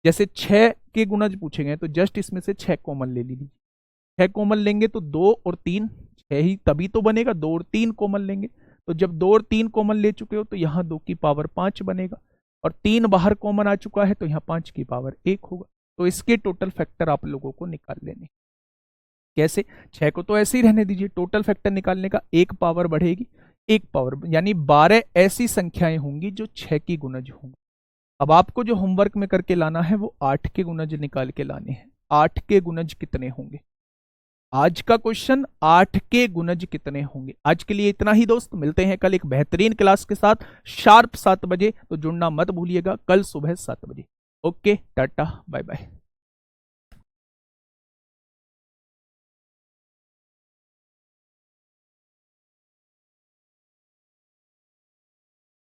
A: जैसे 6 के गुणज पूछेंगे तो जस्ट इसमें से 6 कॉमन ले लीजिए। 6 कॉमन लेंगे तो 2 और 3, 6 ही तभी तो बनेगा, 2 और 3 कॉमन लेंगे। तो जब 2 और 3 कॉमन ले चुके हो तो यहाँ 2 की पावर 5 बनेगा, और 3 बाहर कॉमन आ चुका है तो यहाँ 5 की पावर 1 होगा। तो इसके टोटल फैक्टर आप लोगों को निकाल लेने। कैसे? 6 को तो ऐसे ही रहने दीजिए, टोटल फैक्टर निकालने का 1 पावर बढ़ेगी, 1 पावर यानी 12 ऐसी संख्याएं होंगी जो 6 की गुणज होंगी। अब आपको जो होमवर्क में करके लाना है वो 8 के गुणज निकाल के लाने हैं। 8 के गुणज कितने होंगे? आज का क्वेश्चन 8 के गुणज कितने होंगे। आज के लिए इतना ही दोस्त, मिलते हैं कल एक बेहतरीन क्लास के साथ शार्प 7 बजे। तो जुड़ना मत भूलिएगा कल सुबह 7 बजे। Okay, tata, bye bye.